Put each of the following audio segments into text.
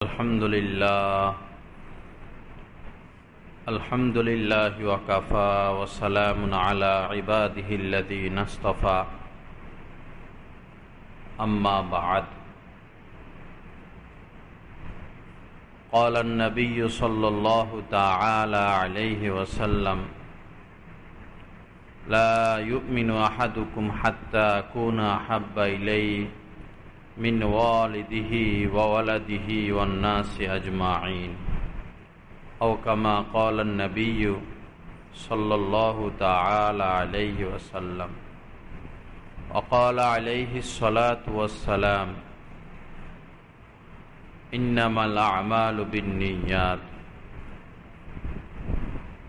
আলহামদুলিল্লাহ ওয়াকাফা ওয়া সালামুন আলা ইবাদিহিল্লাযীনা ইসতাফা আম্মা বা'দ قال النبي صلى الله تعالى عليه وسلم لا يؤمن أحدكم حتى أكون أحب إليه من والده وولده والناس أجمعين أو كما قال النبي صلى الله تعالى عليه وسلم وقال عليه الصلاة والسلام إنما الأعمال بالنيات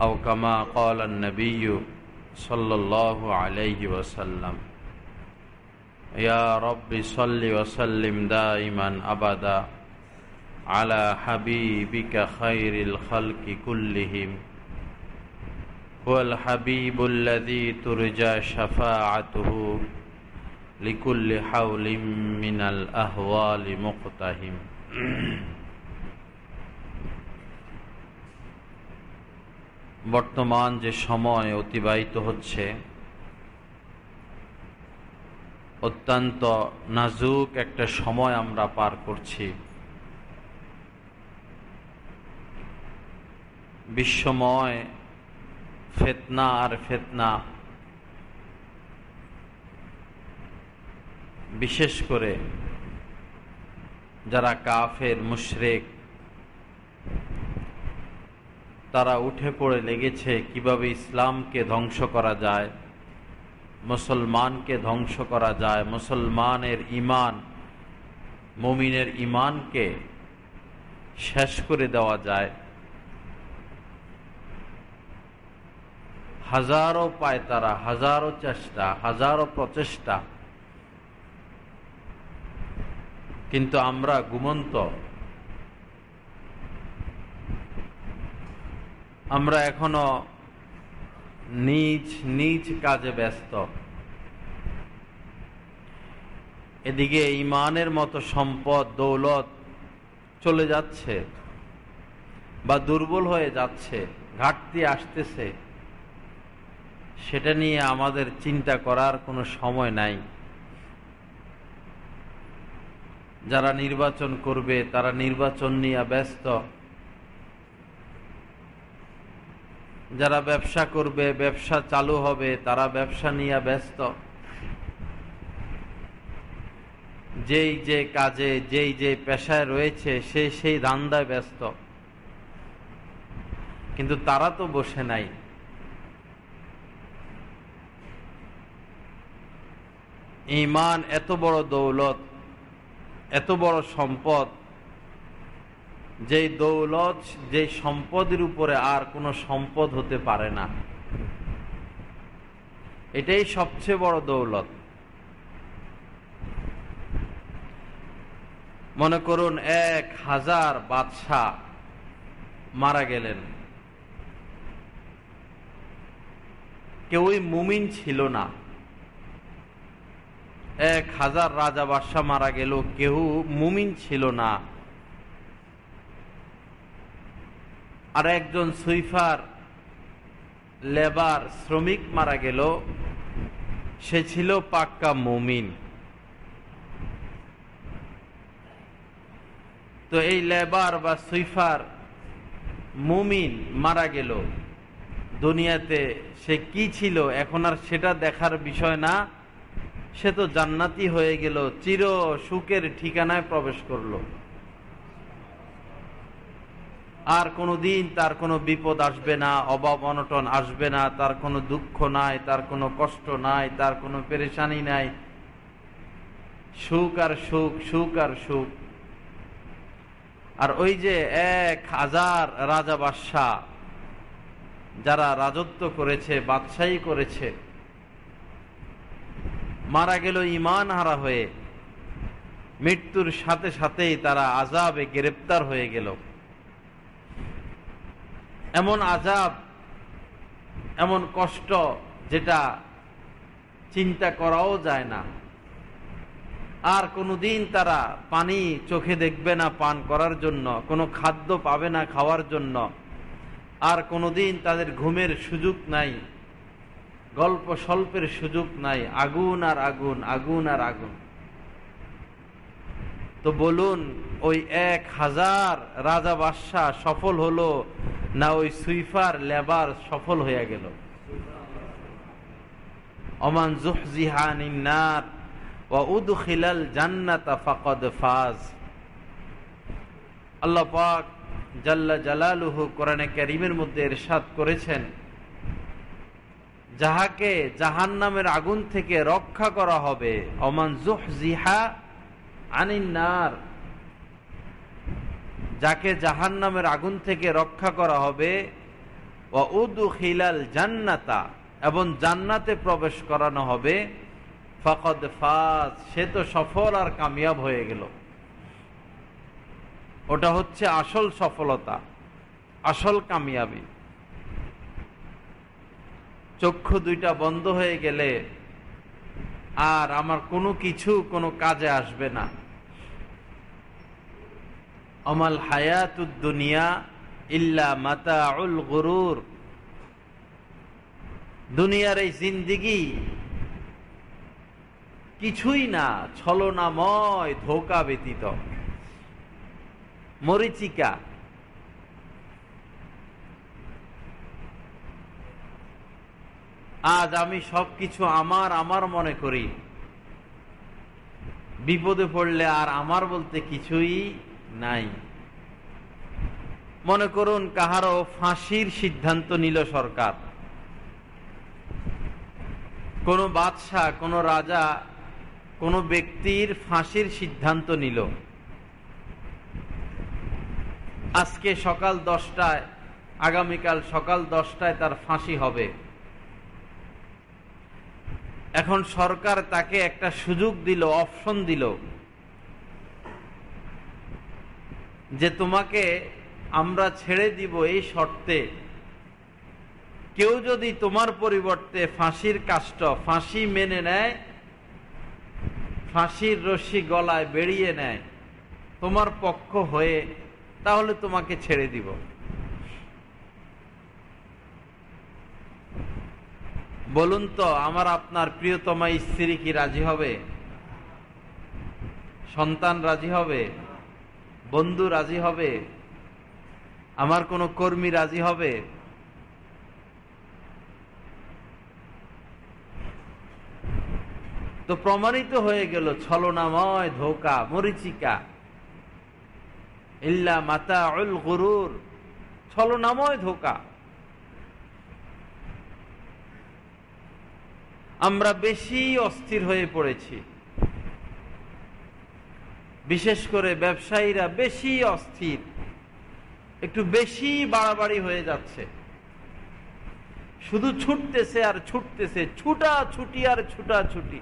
أو كما قال النبي صلى الله عليه وسلم يا رب صل وسلم دائما أبدا على حبيبك خير الخلق كلهم هو الحبيب الذي ترجى شفاعته لكل حول من الأهوال مقتحم বর্তমান যে সময় অতিবাহিত হচ্ছে অত্যন্ত নাজুক একটা সময় আমরা পার করছি। বিশ্বময় ফিতনা আর ফিতনা, বিশেষ করে যারা কাফের মুশরিক, তারা উঠে পড়ে লেগেছে কিভাবে ইসলামকে ধ্বংস করা যায়, মুসলমানকে ধ্বংস করা যায়, মুসলমানের ঈমান, মুমিনের ঈমানকে শেষ করে দেওয়া যায়। হাজারো পায়তারা, হাজারো চেষ্টা, হাজারো প্রচেষ্টা, কিন্তু আমরা ঘুমন্ত। আমরা এখনো নিজ নিজ কাজে ব্যস্ত। এদিকে ঈমানের মতো সম্পদ দৌলত চলে যাচ্ছে বা দুর্বল হয়ে যাচ্ছে, ঘাটতি আসতেছে, সেটা নিয়ে আমাদের চিন্তা করার কোনো সময় নাই। যারা নির্বাচন করবে তারা নির্বাচন নিয়ে ব্যস্ত, যারা ব্যবসা করবে, ব্যবসা চালু হবে, তারা ব্যবসা নিয়ে ব্যস্ত। যেই যে কাজে, যেই যে পেশায় রয়েছে সে সেই ধান্দায় ব্যস্ত, কিন্তু তারা তো বসে নাই। ঈমান এত বড় দৌলত, এত বড় সম্পদ, যেই দৌলত, যেই সম্পদের উপরে আর কোনো সম্পদ হতে পারে না। এটাই সবচেয়ে বড় দৌলত। মনে করুন 1000 বাদশাহ মারা গেলেন, কেউই মুমিন ছিল না। 1000 রাজা বাদশাহ মারা গেল, কেউ মুমিন ছিল না। আর একজন সুইফার, লেবার, শ্রমিক মারা গেল, সে ছিল পাক্কা মুমিন। তো এই লেবার বা সুইফার মুমিন মারা গেল, দুনিয়াতে সে কি ছিল এখন আর সেটা দেখার বিষয় না। সে তো জান্নাতি হয়ে গেল, চির সুখের ঠিকানায় প্রবেশ করলো। আর কোনোদিন তার কোনো বিপদ আসবে না, অভাব অনটন আসবে না, তার কোনো দুঃখ নাই, তার কোনো কষ্ট নাই, তার কোনো পেরেশানি নাই। সুখ আর সুখ, সুখ আর সুখ। আর ওই যে 1000 রাজা বাদশাহ যারা রাজত্ব করেছে, বাদশাহী করেছে, মারা গেল ঈমান হারা হয়ে। মৃত্যুর সাথে সাথেই তারা আযাবে গ্রেফতার হয়ে গেল। এমন আযাব, এমন কষ্ট যেটা চিন্তা করাও যায় না। আর কোনোদিন তারা পানি চোখে দেখবে না পান করার জন্য, কোনো খাদ্য পাবে না খাওয়ার জন্য, আর কোনোদিন তাদের ঘুমের সুযোগ নাই, গল্প স্বল্পের সুযোগ নাই, আগুন আর আগুন, আগুন আর আগুন। তো বলুন, ওই 1000 রাজা বাদশাহ সফল হলো না ওই সুইফার লেবার সফল হয়ে গেল? ওমান যুহজিহা আনিন নার ওয়া উদখিলাল জান্নাতা ফাকাদ ফাজ। আল্লাহ পাক জাল্লা জালালুহু কোরআনে কারীমের মধ্যে ইরশাদ করেছেন, যাহাকে জাহান্নামের আগুন থেকে রক্ষা করা হবে, ওমান যুহজিহা আনিন নার, যাকে জাহান্নামের আগুন থেকে রক্ষা করা হবে, ওয়া উদখিলাল জান্নাতা, এবং জান্নাতে প্রবেশ করানো হবে, ফাকাদ ফাজ, সে তো সফল আর কামিয়াব হয়ে গেল। ওটা হচ্ছে আসল সফলতা, আসল কামিয়াবি। চক্ষু দুইটা বন্ধ হয়ে গেলে আর আমার কোনো কিছু কোনো কাজে আসবে না। আমাল হায়াতুদ দুনিয়া ইল্লা মাতাউল গুরুর, দুনিয়ার এই জিন্দেগি কিছুই না, ছলনাময় ধোঁকা ব্যতীত, মরিচিকা। আজ আমি সবকিছু আমার আমার মনে করি, বিপদে পড়লে আর আমার বলতে কিছুই নাই। মনে করুন কাহারও ফাঁসির সিদ্ধান্ত নিল সরকার, কোন বাদশাহ, কোন রাজা, কোন ব্যক্তির ফাঁসির সিদ্ধান্ত নিল। আজকে সকাল 10টায়, আগামীকাল সকাল 10টায় তার ফাঁসি হবে। এখন সরকার তাকে একটা সুযোগ দিল, অপশন দিল, যে তোমাকে আমরা ছেড়ে দিব এই শর্তে, কেউ যদি তোমার পরিবর্তে ফাঁসির কাষ্ঠ, ফাঁসি মেনে নেয়, ফাঁসির রশি গলায় বেরিয়ে নেয় তোমার পক্ষ হয়ে, তাহলে তোমাকে ছেড়ে দিব। বলুন তো, আমার আপনার প্রিয়তমা স্ত্রী কি রাজি হবে? সন্তান রাজি হবে? বন্ধু রাজি হবে? আমার কোনো কর্মী রাজি হবে? তো প্রমাণিত হয়ে গেল ছলনাময় ধোঁকা, মরিচিকা, ইল্লা মাতাউল গুরুর, ছলনাময় ধোঁকা। আমরা বেশি অস্থির হয়ে পড়েছি, বিশেষ করে ব্যবসায়ীরা বেশি অস্থির, একটু বেশি বাড়াবাড়ি হয়ে যাচ্ছে, শুধু ছুটতেছে আর ছুটতেছে, ছুটাছুটি আর ছুটাছুটি।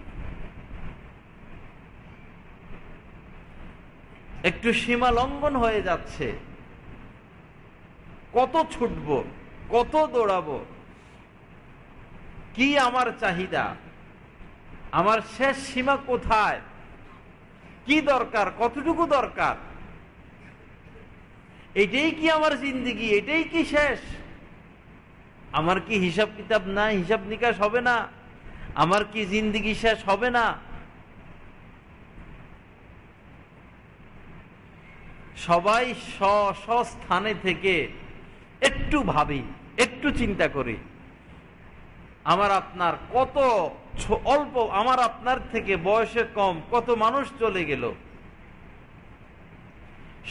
একটু সীমা লঙ্ঘন হয়ে যাচ্ছে। কত ছুটবো, কত দৌড়াবো, কি আমার চাহিদা, আমার শেষ সীমা কোথায়, কি দরকার, কতটুকু দরকার, এটাই কি আমার জিন্দেগি, এটাই কি শেষ? আমার কি হিসাব কিতাব নাই, হিসাব নিকাশ হবে না? আমার কি জিন্দেগি শেষ হবে না? সবাই স্থানে থেকে একটু ভাবি, একটু চিন্তা করি, আমার আপনার কত অল্প, আমার আপনার থেকে বয়সে কম কত মানুষ চলে গেল,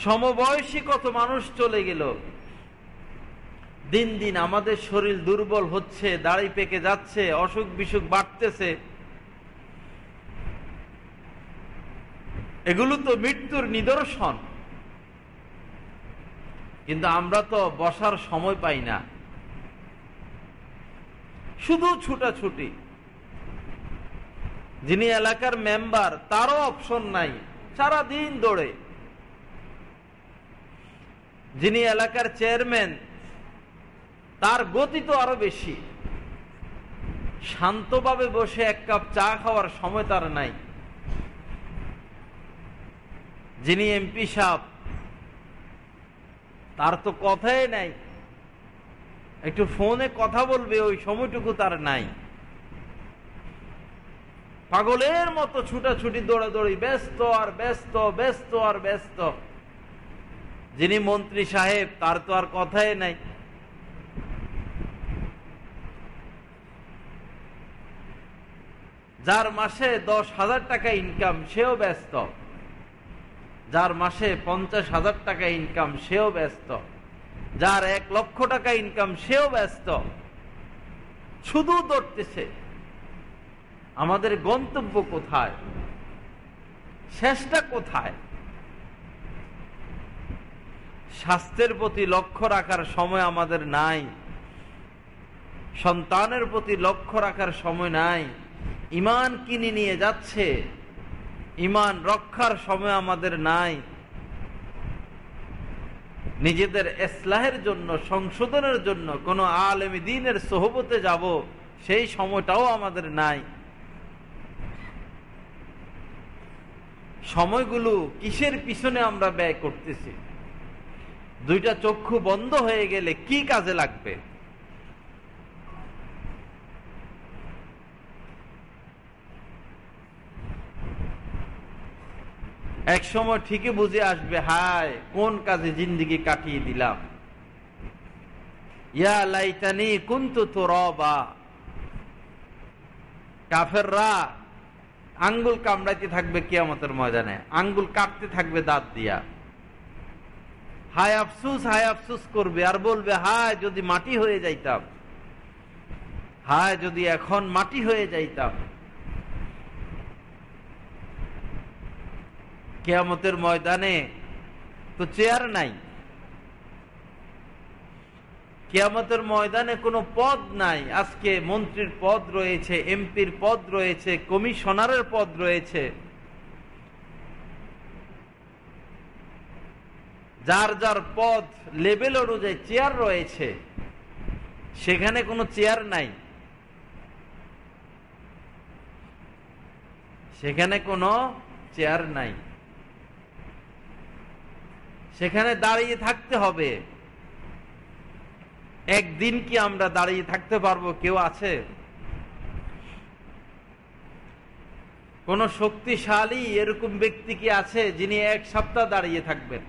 সমবয়সী কত মানুষ চলে গেল। দিন দিন আমাদের শরীর দুর্বল হচ্ছে, দাড়ি পেকে যাচ্ছে, অসুখ বিসুখ বাড়তেছে। এগুলো তো মৃত্যুর নিদর্শন, কিন্তু আমরা তো বসার সময় পাই না, শুধু ছুটাছুটি। যিনি এলাকার মেম্বার, তারও অপশন নাই, সারাদিন দৌড়ে। যিনি এলাকার চেয়ারম্যান, তার গতি তো আরো বেশি, শান্তভাবে বসে এক কাপ চা খাওয়ার সময় তার নাই। যিনি এমপি সাহেব, তার তো কথাই নাই, একটু ফোনে কথা বলবে ওই সময়টুকু তার নাই। পাগলের মতো ছুটাছুটি, দৌড়াদৌড়ি, ব্যস্ত আর ব্যস্ত, ব্যস্ত আর ব্যস্ত। যিনি মন্ত্রী সাহেব, তার তো আর কথাই নাই। যার মাসে 10,000 টাকা ইনকাম, সেও ব্যস্ত। যার মাসে 50,000 টাকা ইনকাম, সেও ব্যস্ত। যার 1 লক্ষ টাকা ইনকাম, সেও ব্যস্ত। শুধু দৌড়তেছে। আমাদের গন্তব্য কোথায়? শেষটা কোথায়? স্বাস্থ্যের প্রতি লক্ষ্য রাখার সময় আমাদের নাই, সন্তানের প্রতি লক্ষ্য রাখার সময় নাই। ঈমান কিনে নিয়ে যাচ্ছে, ঈমান রক্ষার সময় আমাদের নাই। নিজেদের ইসলাহের জন্য, সংশোধনের জন্য কোন আলেম দ্বীনের সোহবতে যাব, সেই সময়টাও আমাদের নাই। সময়গুলো কিসের পিছনে আমরা ব্যয় করতেছি? দুইটা চক্ষু বন্ধ হয়ে গেলে কি কাজে লাগবে? এক সময় ঠিকই বুঝে আসবে, হায় কোন কাজে জিন্দেগি কাটিয়ে দিলাম। ইয়া লাইতানি কুনতু তুরাবা। কাফেররা আঙ্গুল কামড়াইতে থাকবে কিয়ামতের ময়দানে, আঙ্গুল কাটতে থাকবে দাঁত দিয়া। হায় আফসুস, হায় আফসুস করবে আর বলবে, হায় যদি মাটি হয়ে যাইতাম, হায় যদি এখন মাটি হয়ে যাইতাম। কিয়ামতের ময়দানে তো চেয়ার নাই, কিয়ামতের ময়দানে কোনো পদ নাই। আজকে মন্ত্রীর পদ রয়েছে, এমপির পদ রয়েছে, কমিশনারের পদ রয়েছে, যার যার পদ লেভেল অনুযায়ী চেয়ার রয়েছে। সেখানে কোনো চেয়ার নাই, সেখানে কোনো চেয়ার নাই। সেখানে দাঁড়িয়ে থাকতে হবে। একদিন কি আমরা দাঁড়িয়ে থাকতে পারবো? কেউ আছে? কোন শক্তিশালী এরকম ব্যক্তি কি আছে যিনি 1 সপ্তাহ দাঁড়িয়ে থাকবেন?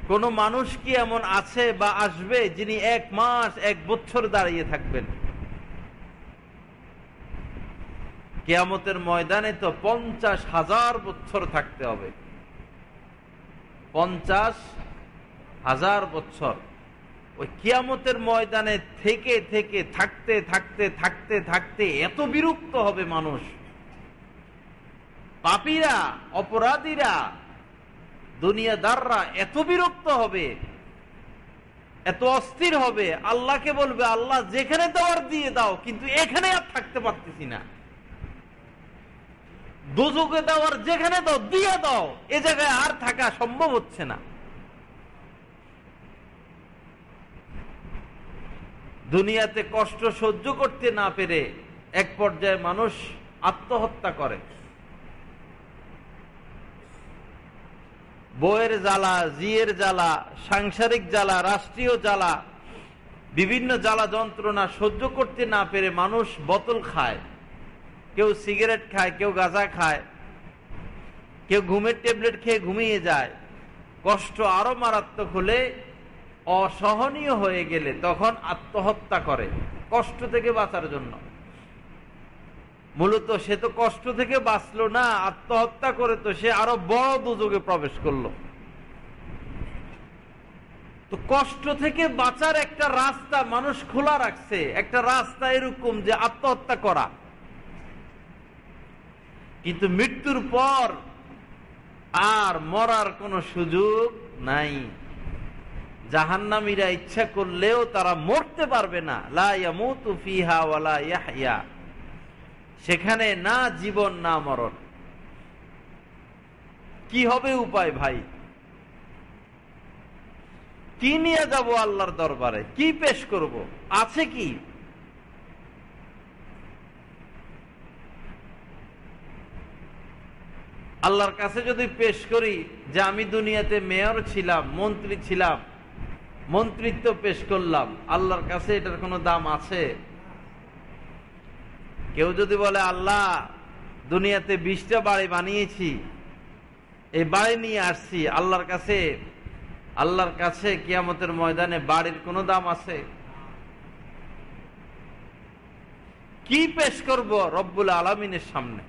কোন মানুষ কি এমন আছে বা আসবে যিনি 1 মাস 1 বছর দাঁড়িয়ে থাকবেন? কিয়ামতের ময়দানে তো 50,000 বছর থাকতে হবে। 50,000 বছর ওই কিয়ামতের ময়দানে থেকে থেকে থাকতে থাকতে থাকতে থাকতে এত বিরক্ত হবে মানুষ, পাপীরা, অপরাধীরা, দুনিয়াদাররা এত বিরক্ত হবে, এত অস্থির হবে, আল্লাহকে বলবে, আল্লাহ যেখানে দেওয়ার দিয়ে দাও, কিন্তু এখানে আর থাকতে পারতেছি না। দোজখে দেওয়ার যেখানে দাও দিয়ে দাও, এ জায়গায় আর থাকা সম্ভব হচ্ছে না। দুনিয়াতে কষ্ট সহ্য করতে না পেরে এক পর্যায়ে মানুষ আত্মহত্যা করে। বউয়ের জ্বালা, জিয়ের জ্বালা, সাংসারিক জ্বালা, রাষ্ট্রীয় জ্বালা, বিভিন্ন জ্বালা যন্ত্রণা সহ্য করতে না পেরে মানুষ বোতল খায়, কেউ সিগারেট খায়, কেউ গাঁজা খায়, কেউ ঘুমের ট্যাবলেট খেয়ে ঘুমিয়ে যায়। কষ্ট আরো মারাত্মক হলে, অসহনীয় হয়ে গেলে তখন আত্মহত্যা করে কষ্ট থেকে বাঁচার জন্য। মূলত সে তো কষ্ট থেকে বাঁচলো না, আত্মহত্যা করে তো সে আরো বড় দুর্যোগে প্রবেশ করলো। তো কষ্ট থেকে বাঁচার একটা রাস্তা মানুষ খোলা রাখছে, একটা রাস্তা এরকম যে আত্মহত্যা করা। কিন্তু মৃত্যুর পর আর মরার কোনো সুযোগ নাই। জাহান্নামীরা ইচ্ছা করলেও তারা মরতে পারবে না। লা ইয়ামুতু ফিহা ওয়ালা ইয়াহইয়া, সেখানে না জীবন না মরণ। কি হবে উপায় ভাই? কি নিয়ে যাব আল্লাহর দরবারে? কি পেশ করব? আছে কি? আল্লাহর কাছে যদি পেশ করি যে আমি দুনিয়াতে মেয়র ছিলাম, মন্ত্রী ছিলাম, মন্ত্রিত্ব পেশ করলাম, আল্লাহর কাছে এটার কোনো দাম আছে? কেউ যদি বলে আল্লাহ দুনিয়াতে 20টা বাড়ি বানিয়েছি, এই বাড়ি নিয়ে আসছি, আল্লাহর কাছে কিয়ামতের ময়দানে বাড়ির কোনো দাম আছে? কি পেশ করব রব্বুল আলামিনের সামনে?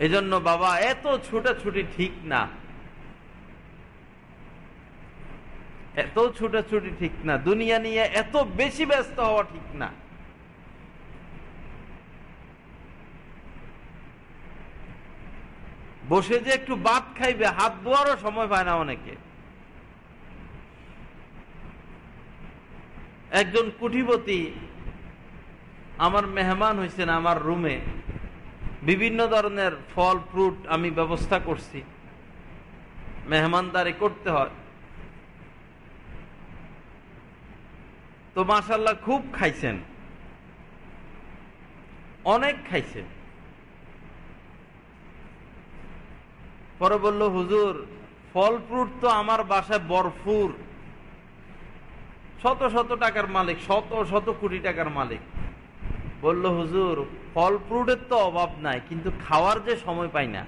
এজন্য বাবা এত ছুটাছুটি ঠিক না, এত ছুটাছুটি ঠিক না, দুনিয়া নিয়ে এত বেশি ব্যস্ত হওয়া ঠিক না। বসে যে একটু ভাত খাইবে, হাত ধোয়ারও সময় পায় না অনেকে। একজন কুটিপতি আমার মেহমান হয়েছেন আমার রুমে, বিভিন্ন ধরনের ফল ফ্রুট আমি ব্যবস্থা করছি, মেহমানদারি করতে হয়। তো মাশাআল্লাহ খুব খাইছেন, অনেক খাইছেন। পরে বলল হুজুর ফল ফ্রুট তো আমার বাসায় ভরপুর, শত শত টাকার মালিক, শত শত কোটি টাকার মালিক। বলল হুজুর ফল ফ্রুটের তো অভাব নাই, কিন্তু খাওয়ার যে সময় পাই না।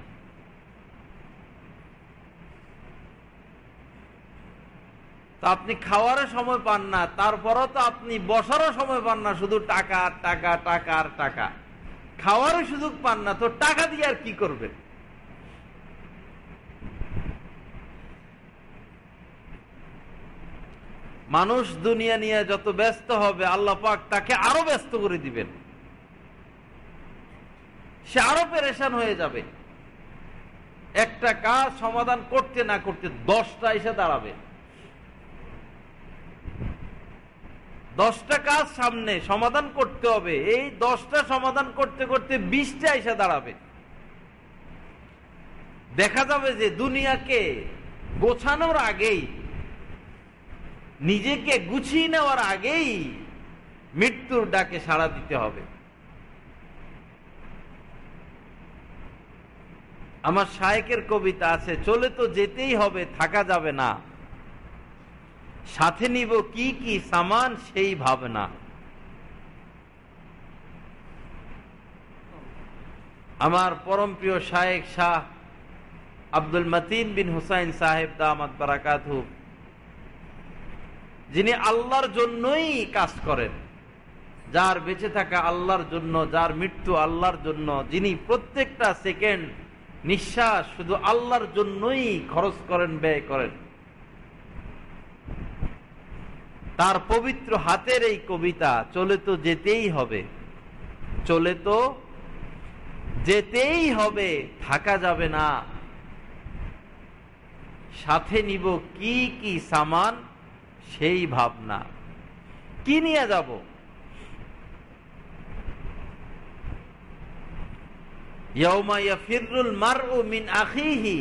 তো আপনি খাওয়ারও সময় পান না, তারপরও তো আপনি বসারও সময় পান না, শুধু টাকা টাকা টাকা আর টাকা, খাওয়ারও সুযোগ পান না, তো টাকা দিয়ে আর কি করবেন? মানুষ দুনিয়া নিয়ে যত ব্যস্ত হবে আল্লাহ পাক তাকে আরো ব্যস্ত করে দিবেন, সে আরো পেরেশান হয়ে যাবে। একটা কাজ সমাধান করতে না করতে 10টা এসে দাঁড়াবে, 10টা কাজ সামনে সমাধান করতে হবে, এই 10টা সমাধান করতে করতে 20টা এসে দাঁড়াবে। দেখা যাবে যে দুনিয়াকে গোছানোর আগেই, নিজেকে গুছিয়ে নেওয়ার আগেই মৃত্যুর ডাকে সাড়া দিতে হবে। আমার শায়েকের কবিতা আছে, চলে তো যেতেই হবে, থাকা যাবে না, সাথে নিব কি কি সামান সেই ভাবনা। আমার পরম প্রিয় শায়েক শাহ আব্দুল মতিন বিন হুসাইন সাহেব দামাত বারাকাতুহু, যিনি আল্লাহর জন্যই কাজ করেন, যার বেঁচে থাকা আল্লাহর জন্য, যার মৃত্যু আল্লাহর জন্য, যিনি প্রত্যেকটা সেকেন্ড নিঃশ্বাস শুধু আল্লাহর জন্যই খরচ করেন, ব্যয় করেন, তার পবিত্র হাতের এই কবিতা চলে তো যেতেই হবে, চলে তো যেতেই হবে, থাকা যাবে না, সাথে নিব কি কি সামান সেই ভাবনা। কি নিয়ে যাব? ইয়াউমা ইয়াফিরুল মারউ মিন আখিহি,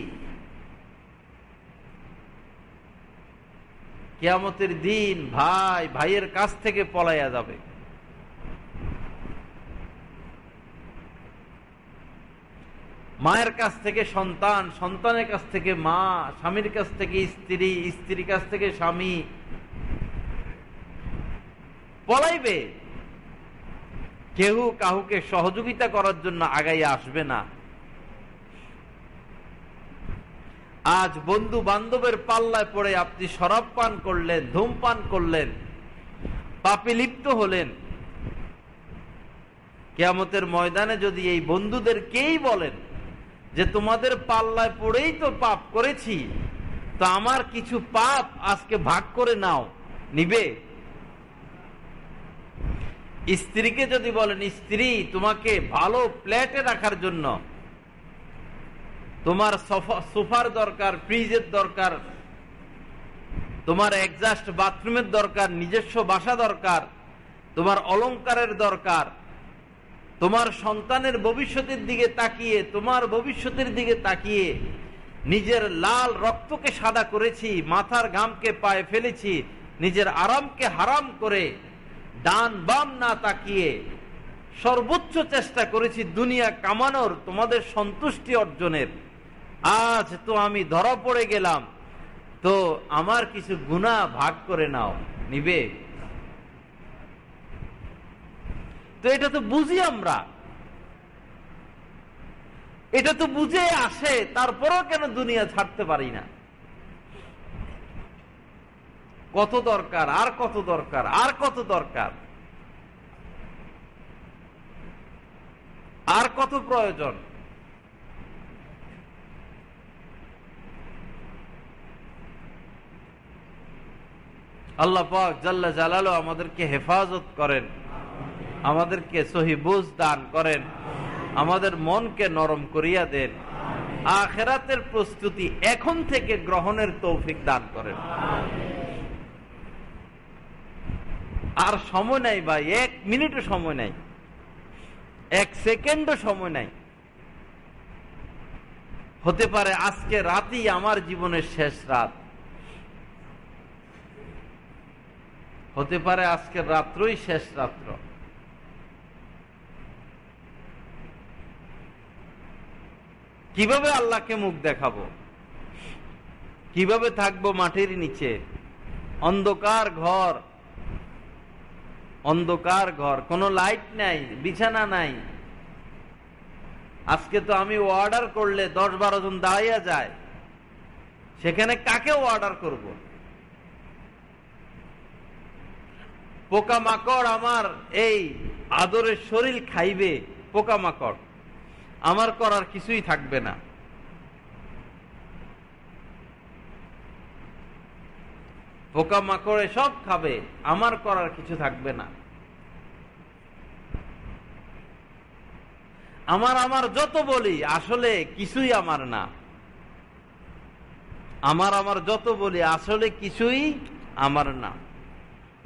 কিয়ামতের দিন ভাই ভাইয়ের কাছ থেকে পলাইয়া যাবে। মায়ের কাছ থেকে সন্তান, সন্তানের কাছ থেকে মা, স্বামীর কাছ থেকে স্ত্রী, স্ত্রীর কাছ থেকে স্বামী পলাইবে। কেউ কাউকে সহযোগিতা করার জন্য আগাইয়া আসবে না। আজ বন্ধু বান্ধবের পাল্লায় পড়ে আপনি শরাব পান করলেন, ধূমপান করলেন, পাপে লিপ্ত হলেন, কিয়ামতের ময়দানে যদি এই বন্ধুদেরকেই বলেন যে তোমাদের পাল্লায় পড়েই তো পাপ করেছি, তো আমার কিছু পাপ আজকে ভাগ করে নাও, নিবে? স্ত্রীকে যদি বলেন স্ত্রী তোমাকে ভালো প্লেটে রাখার জন্য তোমার সোফার দরকার, ফ্রিজের দরকার, তোমার এক্সাস্ট বাথরুমের দরকার, নিজস্ব বাসা দরকার, তোমার অলংকারের দরকার, তোমার সন্তানের ভবিষ্যতের দিকে তাকিয়ে, তোমার ভবিষ্যতের দিকে তাকিয়ে নিজের লাল রক্তকে সাদা করেছি, মাথার ঘামকে পায়ে ফেলেছি, নিজের আরামকে হারাম করে ডান বাম না তাকিয়ে সর্বোচ্চ চেষ্টা করেছি দুনিয়া কামানোর, তোমাদের সন্তুষ্টি অর্জনের। আজ তো আমি ধরা পড়ে গেলাম, তো আমার কিছু গুনাহ ভাগ করে নাও, নিবে? তো এটা তো বুঝি আমরা, এটা তো বুঝে আসে, তারপরও কেন দুনিয়া ছাড়তে পারি না? কত দরকার, আর কত দরকার, আর কত দরকার, আর কত প্রয়োজন। আল্লাহ পাক জাল্লা জালালু আমাদেরকে হেফাজত করেন, আমাদেরকে সহি বুঝ দান করেন, আমাদের মনকে নরম করিয়া দেন, আখিরাতের প্রস্তুতি এখন থেকে গ্রহণের তৌফিক দান করেন। আর সময় নাই ভাই, 1 মিনিটও সময় নাই, 1 সেকেন্ডও সময় নাই। হতে পারে আজকে রাতই আমার জীবনের শেষ রাত, হতে পারে আজকের রাত্রই শেষ রাত্র। কিভাবে আল্লাহকে মুখ দেখাবো? কিভাবে থাকবো মাটির নিচে? অন্ধকার ঘর, অন্ধকার ঘর, কোনো লাইট নাই, বিছানা নাই। আজকে তো আমি অর্ডার করলে 10-12 জন দাঁড়িয়ে যায়, সেখানে কাকে অর্ডার করব? পোকামাকড় আমার এই আদরের শরীর খাইবে, পোকামাকড়, আমার করার কিছুই থাকবে না। পোকামাকড়ে সব খাবে, আমার করার কিছু থাকবে না। আমার যত বলি আসলে কিছুই আমার না, আমার যত বলি আসলে কিছুই আমার না।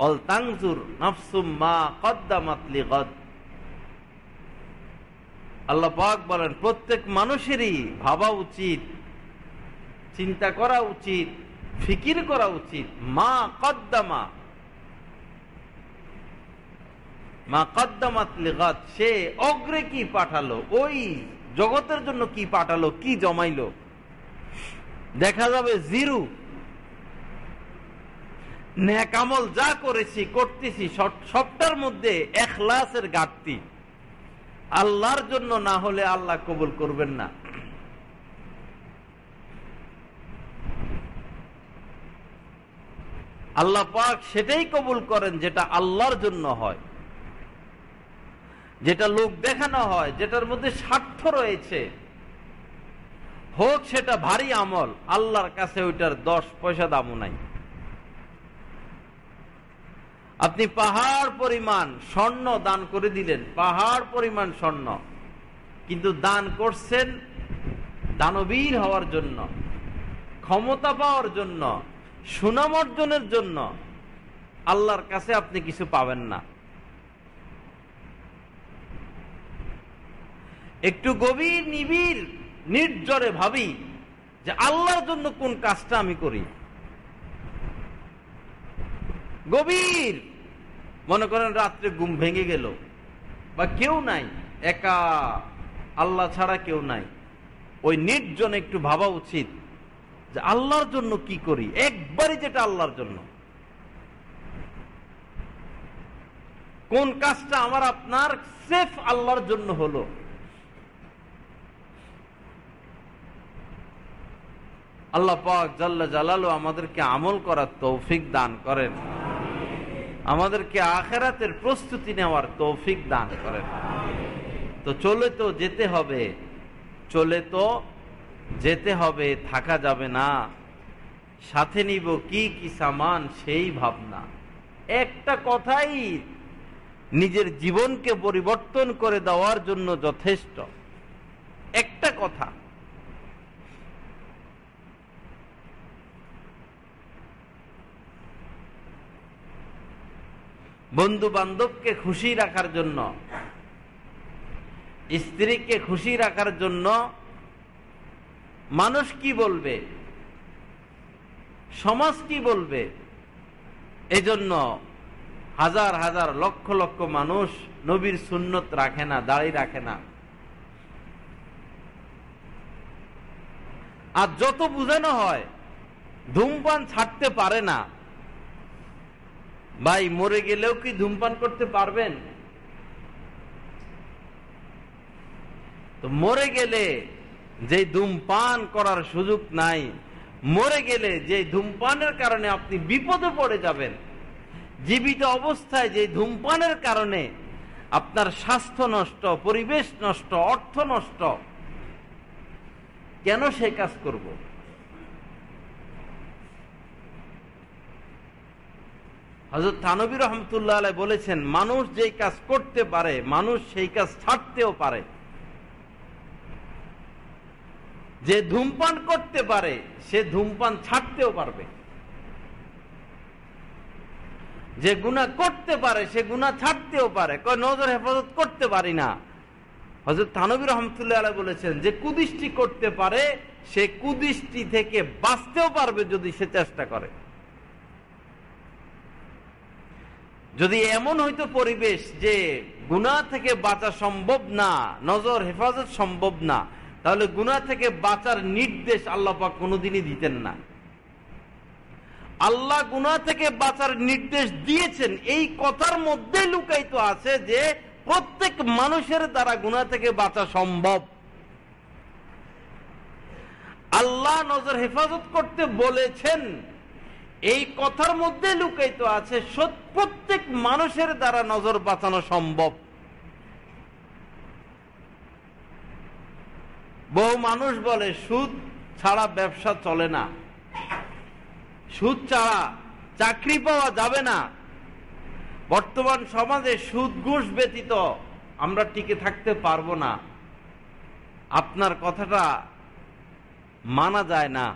অল তানজুর নাফসুম মা কদ্দামাত লিগাদ। আল্লাহ পাক বলেন প্রত্যেক মানুষেরই ভাবা উচিত, চিন্তা করা উচিত, ফিকির করা উচিত, মা কদ্দামাত লিগাদ, সে অগ্রে কি পাঠালো, ওই জগতের জন্য কি পাঠালো, কি জমাইলো। দেখা যাবে জিরো। নেক আমল যা করেছি করতেছি সবটার মধ্যে ইখলাসের ঘাটতি। আল্লাহর জন্য না হলে আল্লাহ কবুল করবেন না। আল্লাহ পাক সেটাই কবুল করেন যেটা আল্লাহর জন্য হয়, যেটা লোক দেখানো হয়, যেটার মধ্যে স্বার্থ রয়েছে, হোক সেটা ভারী আমল, আল্লাহর কাছে ওইটার 10 পয়সা দামও নাই। আপনি পাহাড় পরিমাণ স্বর্ণ দান করে দিলেন, পাহাড় পরিমাণ স্বর্ণ, কিন্তু দান করছেন দানবীর হওয়ার জন্য, ক্ষমতা পাওয়ার জন্য, সুনাম অর্জনের জন্য, আল্লাহর কাছে আপনি কিছু পাবেন না। একটু গভীর নিবিড় নির্জরে ভাবি যে আল্লাহর জন্য কোন কাজটা আমি করি। গভীর, মনে করেন রাত্রে ঘুম ভেঙে গেল বা কেউ নাই, একা, আল্লাহ ছাড়া কেউ নাই, ওই নির্জন একটু ভাবা উচিত যে আল্লাহর জন্য কি করি, একবারই যেটা আল্লাহর জন্য। কোন কাজটা আমার আপনার সেফ আল্লাহর জন্য হলো। আল্লাহ পাক জাল্লা জালালু আমাদেরকে আমল করার তৌফিক দান করেন, আমাদেরকে আখিরাতের প্রস্তুতি নেওয়ার তৌফিক দান করেন। তো চলে তো যেতে হবে, চলে তো যেতে হবে, থাকা যাবে না। সাথে নিব কি কি সামান সেই ভাবনা। একটা কথাই নিজের জীবনকে পরিবর্তন করে দেওয়ার জন্য যথেষ্ট, একটা কথা। বন্ধু বান্ধবকে খুশি রাখার জন্য, স্ত্রীকে খুশি রাখার জন্য মানুষ কি বলবে, সমাজ কি বলবে, এজন্য হাজার হাজার লক্ষ লক্ষ মানুষ নবীর সুন্নত রাখে না, দাড়ি রাখে না। আর যত বুঝানো হয় ধূমপান ছাড়তে পারে না, ভাই মরে গেলেও কি ধূমপান করতে পারবেন? তো মরে গেলে যে ধূমপান করার সুযোগ নাই, মরে গেলে যে ধূমপানের কারণে আপনি বিপদে পড়ে যাবেন, জীবিত অবস্থায় যে ধূমপানের কারণে আপনার স্বাস্থ্য নষ্ট, পরিবেশ নষ্ট, অর্থ নষ্ট, কেন সে কাজ করব? হযরত থানভী রাহমাতুল্লাহ আলাইহি বলেছেন, মানুষ যেই কাজ করতে পারে মানুষ সেই কাজ ছাড়তেও পারে। যে ধূমপান করতে পারে সে ধূমপান ছাড়তেও পারবে, যে গুনাহ করতে পারে সে গুনাহ ছাড়তেও পারে। কয় নজর হেফাজত করতে পারি না। হযরত থানভী রাহমাতুল্লাহ আলাইহি বলেছেন, যে কুদৃষ্টি করতে পারে সে কুদৃষ্টি থেকে বাঁচতেও পারবে যদি সে চেষ্টা করে। যদি এমন হইতো পরিবেশ যে গুনাহ থেকে বাঁচা সম্ভব না, নজর হেফাজত সম্ভব না, তাহলে গুনাহ থেকে বাঁচার নির্দেশ আল্লাহ পাক কোনোদিনই দিতেন না। আল্লাহ গুনাহ থেকে বাঁচার নির্দেশ দিয়েছেন, এই কথার মধ্যে লুকায়িত আছে যে প্রত্যেক মানুষের দ্বারা গুনাহ থেকে বাঁচা সম্ভব। আল্লাহ নজর হেফাজত করতে বলেছেন, এই কথার মধ্যে লুকায়িত আছে প্রত্যেক মানুষের দ্বারা নজর বাঁচানো সম্ভব। বহু মানুষ বলে সুদ ছাড়া ব্যবসা চলে না, সুদ ছাড়া চাকরি পাওয়া যাবে না, বর্তমান সমাজে সুদ ঘুষ ব্যতীত আমরা টিকে থাকতে পারবো না। আপনার কথাটা মানা যায় না,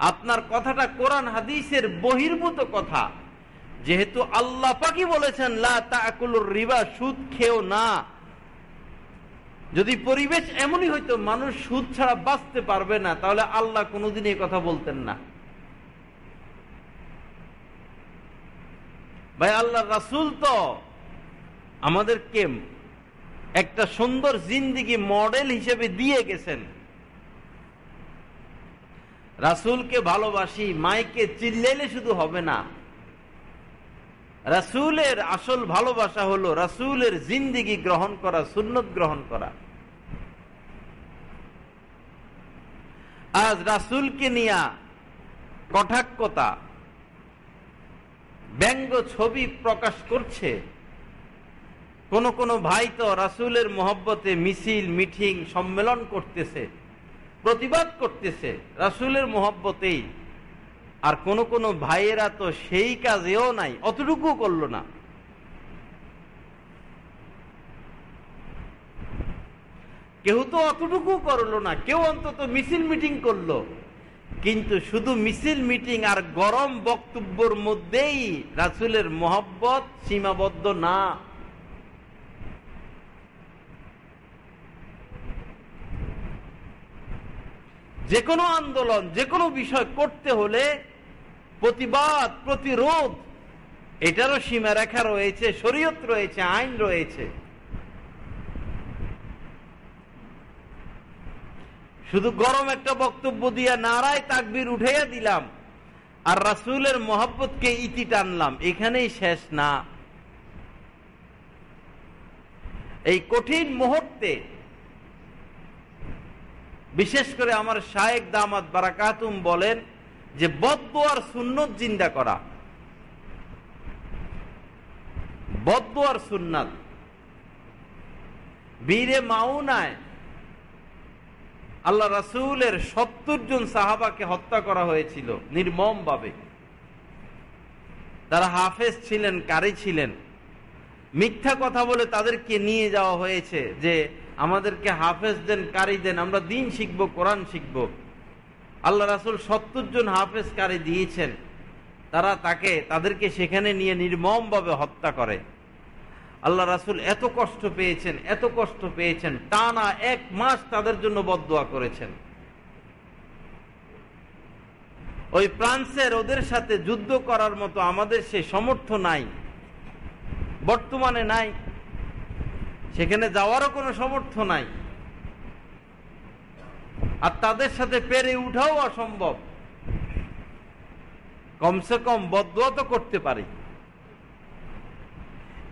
আপনার কথাটা কোরআন হাদিসের বহির্ভূত কথা। যেহেতু আল্লাহ পাকই বলেছেন লা তাকুলুর রিবা, সুদ খেও না। যদি পরিবেশ এমনই হইতো মানুষ সুদ ছাড়া বাঁচতে পারবে না, তাহলে আল্লাহ কোনোদিন এই কথা বলতেন না। ভাই আল্লাহ রাসূল তো আমাদেরকে একটা সুন্দর জিন্দেগি মডেল হিসেবে দিয়ে গেছেন। রাসূলকে ভালোবাসি, মাইকে চিল্লাইলে শুধু হবে না। রাসূলের আসল ভালোবাসা হলো রাসূলের জিন্দেগি গ্রহণ করা, সুন্নত গ্রহণ করা। আজ রাসূলকে নিয়ে কটাক্ষতা, ব্যঙ্গ ছবি প্রকাশ করছে। কোন কোন ভাই তো রাসূলের মহব্বতে মিছিল, মিটিং, সম্মেলন করতেছে, প্রতিবাদ করতেছে রাসূলের মহব্বতেই। আর কোন কোন ভাইয়েরা তো সেই কাজেও নাই, অতটুকু করলো না। কেউ তো অতটুকু করলো না, কেউ অন্তত মিছিল মিটিং করলো। কিন্তু শুধু মিছিল মিটিং আর গরম বক্তব্যের মধ্যেই রাসূলের মহব্বত সীমাবদ্ধ না। যে কোনো আন্দোলন, যে কোনো বিষয় করতে হলে প্রতিবাদ, প্রতিরোধ, এটারও সীমারেখা রয়েছে, শরীয়ত রয়েছে, আইন রয়েছে। শুধু গরম একটা বক্তব্য দিয়া নারায় তাকবীর উঠাইয়া দিলাম আর রাসূলের মহব্বতকে ইতি টানলাম, এখানেই শেষ না। এই কঠিন মুহূর্তে বিশেষ করে আমার শায়েখ দামাত বারাকাতুম বলেন যে বদদুয়ার সুন্নত জিন্দা করা, বদদুয়ার সুন্নাত। বীরে মাউনায় আল্লাহ রাসূলের ৭০ জন সাহাবাকে হত্যা করা হয়েছিল নির্মম ভাবে। তারা হাফেজ ছিলেন, কারি ছিলেন। মিথ্যা কথা বলে তাদেরকে নিয়ে যাওয়া হয়েছে যে আমাদেরকে হাফেজ দেন, কারি দেন, আমরা দিন শিখবো, কোরআন শিখবো। আল্লাহ রাসূল ৭০ জন হাফেজ কারি দিয়েছেন, তাদেরকে সেখানে নিয়ে নির্মম ভাবে হত্যা করে। আল্লাহ রাসূল এত কষ্ট পেয়েছেন, এত কষ্ট পেয়েছেন, টানা ১ মাস তাদের জন্য বদদুয়া করেছেন। ওই ফ্রান্সের ওদের সাথে যুদ্ধ করার মতো আমাদের সে সামর্থ্য নাই। বর্তমানে নাই, সেখানে যাওয়ারও কোনো সামর্থ্য নাই, আর তাদের সাথে পেরে উঠাও অসম্ভব। কমসে কম বদদুয়া তো করতে পারি।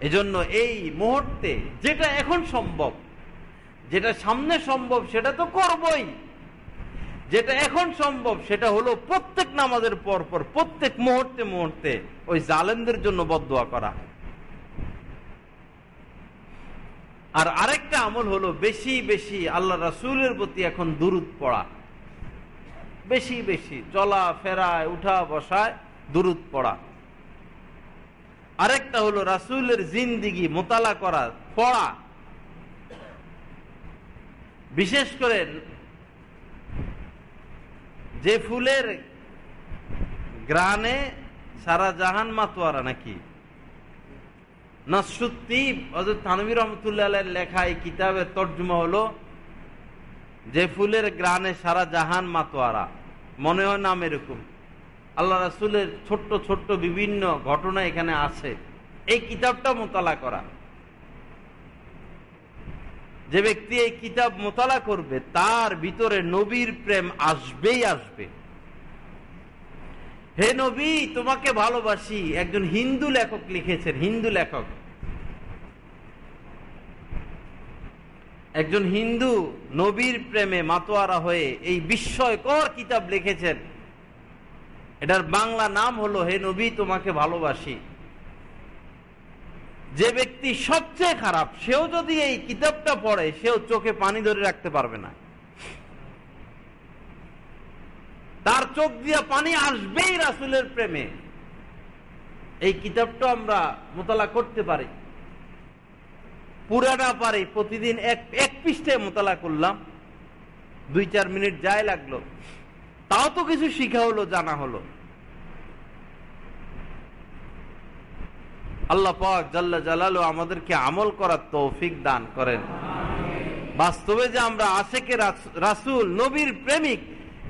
এজন্য এই মুহূর্তে যেটা এখন সম্ভব, যেটা সামনে সম্ভব সেটা তো করবই। যেটা এখন সম্ভব সেটা হলো প্রত্যেক নামাজের পর পর প্রত্যেক মুহূর্তে মুহূর্তে ওই জালেমদের জন্য বদদুয়া করা। আর আরেকটা আমল হলো বেশি বেশি আল্লাহ রাসূলের প্রতি এখন দুরূদ পড়া, বেশি বেশি চলা ফেরায় উঠা বসায় দুরূদ পড়া। আরেকটা হলো রাসূলের জিন্দেগি মোতালা করা, পড়া। বিশেষ করে যে ফুলের গ্রানে সারা জাহান মাতোয়ারা, নাকি নাসুত্তিব হযরত থানভী রাহমাতুল্লাহ আলাইহির লেখা এই কিতাবের তরজমা হলো যে ফুলের গ্রানে সারা জাহান মাতোয়ারা। মনে হয় নাম এরকম। আল্লাহ রাসূলের ছোট্ট ছোট্ট বিভিন্ন ঘটনা এখানে আছে। এই কিতাবটা মোতালা করা, যে ব্যক্তি এই কিতাব মোতালা করবে তার ভিতরে নবীর প্রেম আসবেই আসবে। হে নবী তোমাকে ভালোবাসি, একজন হিন্দু লেখক লিখেছেন। হিন্দু লেখক, একজন হিন্দু নবীর প্রেমে মাতোয়ারা হয়ে এই বিস্ময়কর কিতাব লিখেছেন। এটার বাংলা নাম হলো হে নবী তোমাকে ভালোবাসি। যে ব্যক্তি সবচেয়ে খারাপ সেও যদি এই কিতাবটা পড়ে সেও চোখে পানি ধরে রাখতে পারবে না, তার চোখ দিয়ে পানি আসবেই রাসূলের প্রেমে। এই কিতাবটা আমরা মোতালা করতে পারি, পুরাটা পারি। প্রতিদিন এক পৃষ্ঠায় মোতালা করলাম, 2-4 মিনিট যায় লাগলো, তাও তো কিছু শিখা হলো, জানা হলো। আল্লাহ পাক জাল্লা জালালু আমাদেরকে আমল করার তৌফিক দান করেন। বাস্তবে যে আমরা আশেকে রাসূল নবীর প্রেমিক,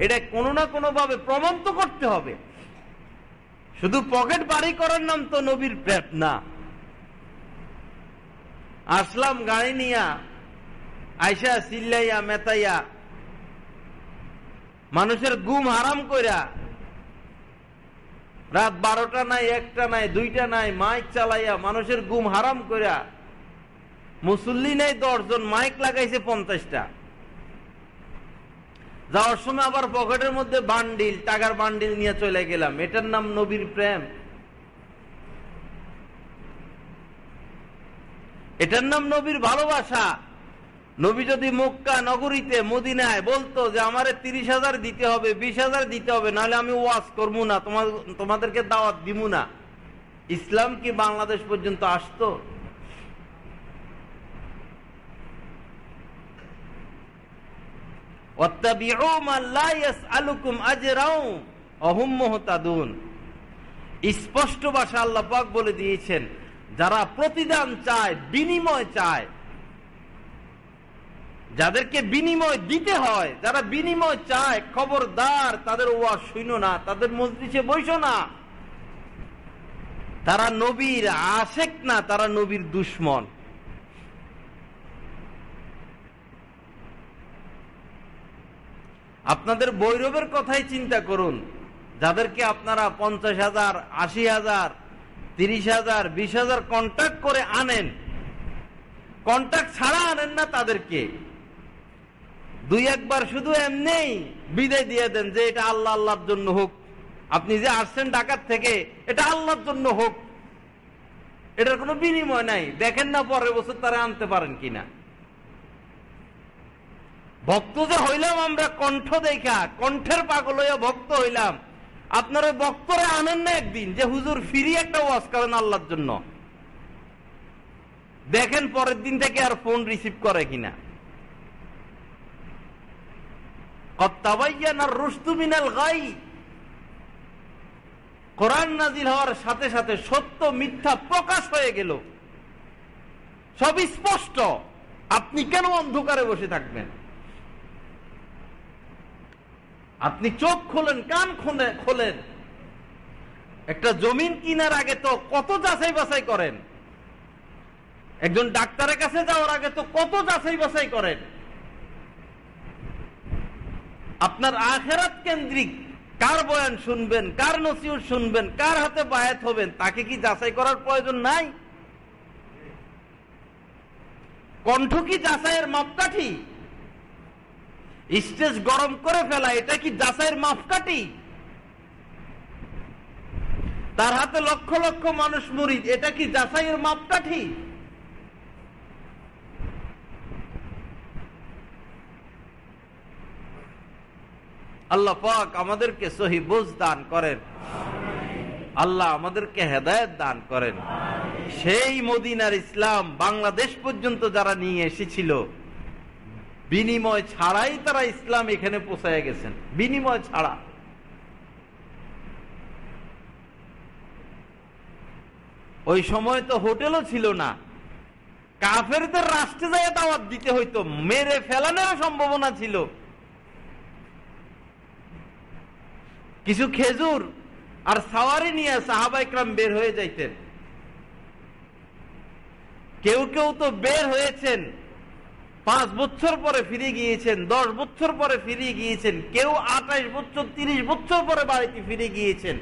এটা কোনো না কোনো ভাবে প্রমাণ তো করতে হবে। শুধু পকেট বাড়ি করার নাম তো নবীর প্রেম না। আসলাম গাড়ি নিয়া, আইসা চিল্লাইয়া মেতাইয়া মানুষের ঘুম হারাম কইরা, রাত 12টা নাই, 1টা নাই, 2টা নাই, মাইক চালাইয়া মানুষের ঘুম হারাম কইরা, মুসল্লি নাই 10 জন, মাইক লাগাইছে 50টা। যাওয়ার সময় আবার পকেটের মধ্যে বান্ডিল, টাকার বান্ডিল নিয়ে চলে গেলাম। এটার নাম নবীর প্রেম? এটার নাম নবীর ভালোবাসা? নবী যদি মক্কা নগরীতে মদিনায় বলতো যে আমারে 30,000 দিতে হবে, 20,000 দিতে হবে, নাহলে আমি ওয়াজ করবো না, তোমাদেরকে দাওয়াত দিব না, ইসলাম কি বাংলাদেশ পর্যন্ত আসতো? স্পষ্ট ভাষা আল্লাহ পাক বলে দিয়েছেন, যারা প্রতিদান চায়, বিনিময় চায়, যাদেরকে বিনিময় দিতে হয়, যারা বিনিময় চায়, খবরদার তাদের ওয়াজ শুনো না, তাদের মজলিসে বসো না। তারা নবীর আশেক না, তারা নবীর দুশমন। আপনাদের বৈরবের কথাই চিন্তা করুন, যাদেরকে আপনারা 50,000, 80,000, 30,000, 20,000 কন্ট্যাক্ট করে আনেন, কন্ট্যাক্ট ছাড়া আনেন না তাদেরকে। 2-1 বার শুধু এমনি বিদায় দিয়ে দেন যে এটা আল্লাহ আল্লাহর জন্য হোক, আপনি যে আসছেন ঢাকার থেকে, এটা আল্লাহর জন্য হোক। এটার কোনো বিনিময় নাই। দেখেন না পরের বছর তারা আনতে পারেন কিনা। ভক্ত যে হইলাম আমরা কণ্ঠ দেখা, কণ্ঠের পাগল হইয়া ভক্ত হইলাম, আপনার ওই বক্তরে আনেন না একদিন যে হুজুর ফ্রি একটা ওয়াজ করেন আল্লাহর জন্য। দেখেন পরের দিন থেকে আর ফোন রিসিভ করে কিনা। কোরআন নাজিল হওয়ার সাথে সাথে সত্য মিথ্যা প্রকাশ হয়ে গেল, সব স্পষ্ট। আপনি কেন অন্ধকারে বসে থাকবেন? আপনি চোখ খোলেন, কান খোলেন। একটা জমিন কিনার আগে তো কত যাচাই বাছাই করেন। একজন ডাক্তারের কাছে যাওয়ার আগে তো কত যাচাই বাছাই করেন। আপনার আখিরাত কেন্দ্রিক কার বয়ান শুনবেন, কার নসিহত শুনবেন, কার হাতে বায়াত হবেন, তাকে কি যাচাই করার প্রয়োজন নাই? কণ্ঠ কি যাচাইয়ের মাপকাঠি? স্টেজ গরম করে ফেলা এটা কি যাচাইয়ের মাপকাঠি? তার হাতে লক্ষ লক্ষ মানুষ মুরিদ, এটা কি যাচাইয়ের মাপকাঠি? আল্লাহ পাক আমাদেরকে সহি বুঝ দান করেন, আল্লাহ আমাদেরকে হেদায়েত দান করেন। সেই মদিনার ইসলাম বাংলাদেশ পর্যন্ত যারা নিয়ে এসেছিল, বিনিময় ছাড়াই তারা ইসলাম এখানে পৌঁছায় গেছেন, বিনিময় ছাড়া। ওই সময় তো হোটেলও ছিল না, কাফেরদের রাষ্ট্রে যায় দাওয়াত দিতে হইতো, মেরে ফেলানোর সম্ভাবনা ছিল। কিছু খেজুর আর সাওয়ারি নিয়ে সাহাবা ইকরাম বের হয়ে যাইতেন। কেউ কেউ তো বের হয়েছেন 5 বছর পরে ফিরে গিয়েছেন, 10 বছর পরে ফিরে গিয়েছেন, কেউ 28 বছর 30 বছর পরে বাড়িতে ফিরে গিয়েছেন।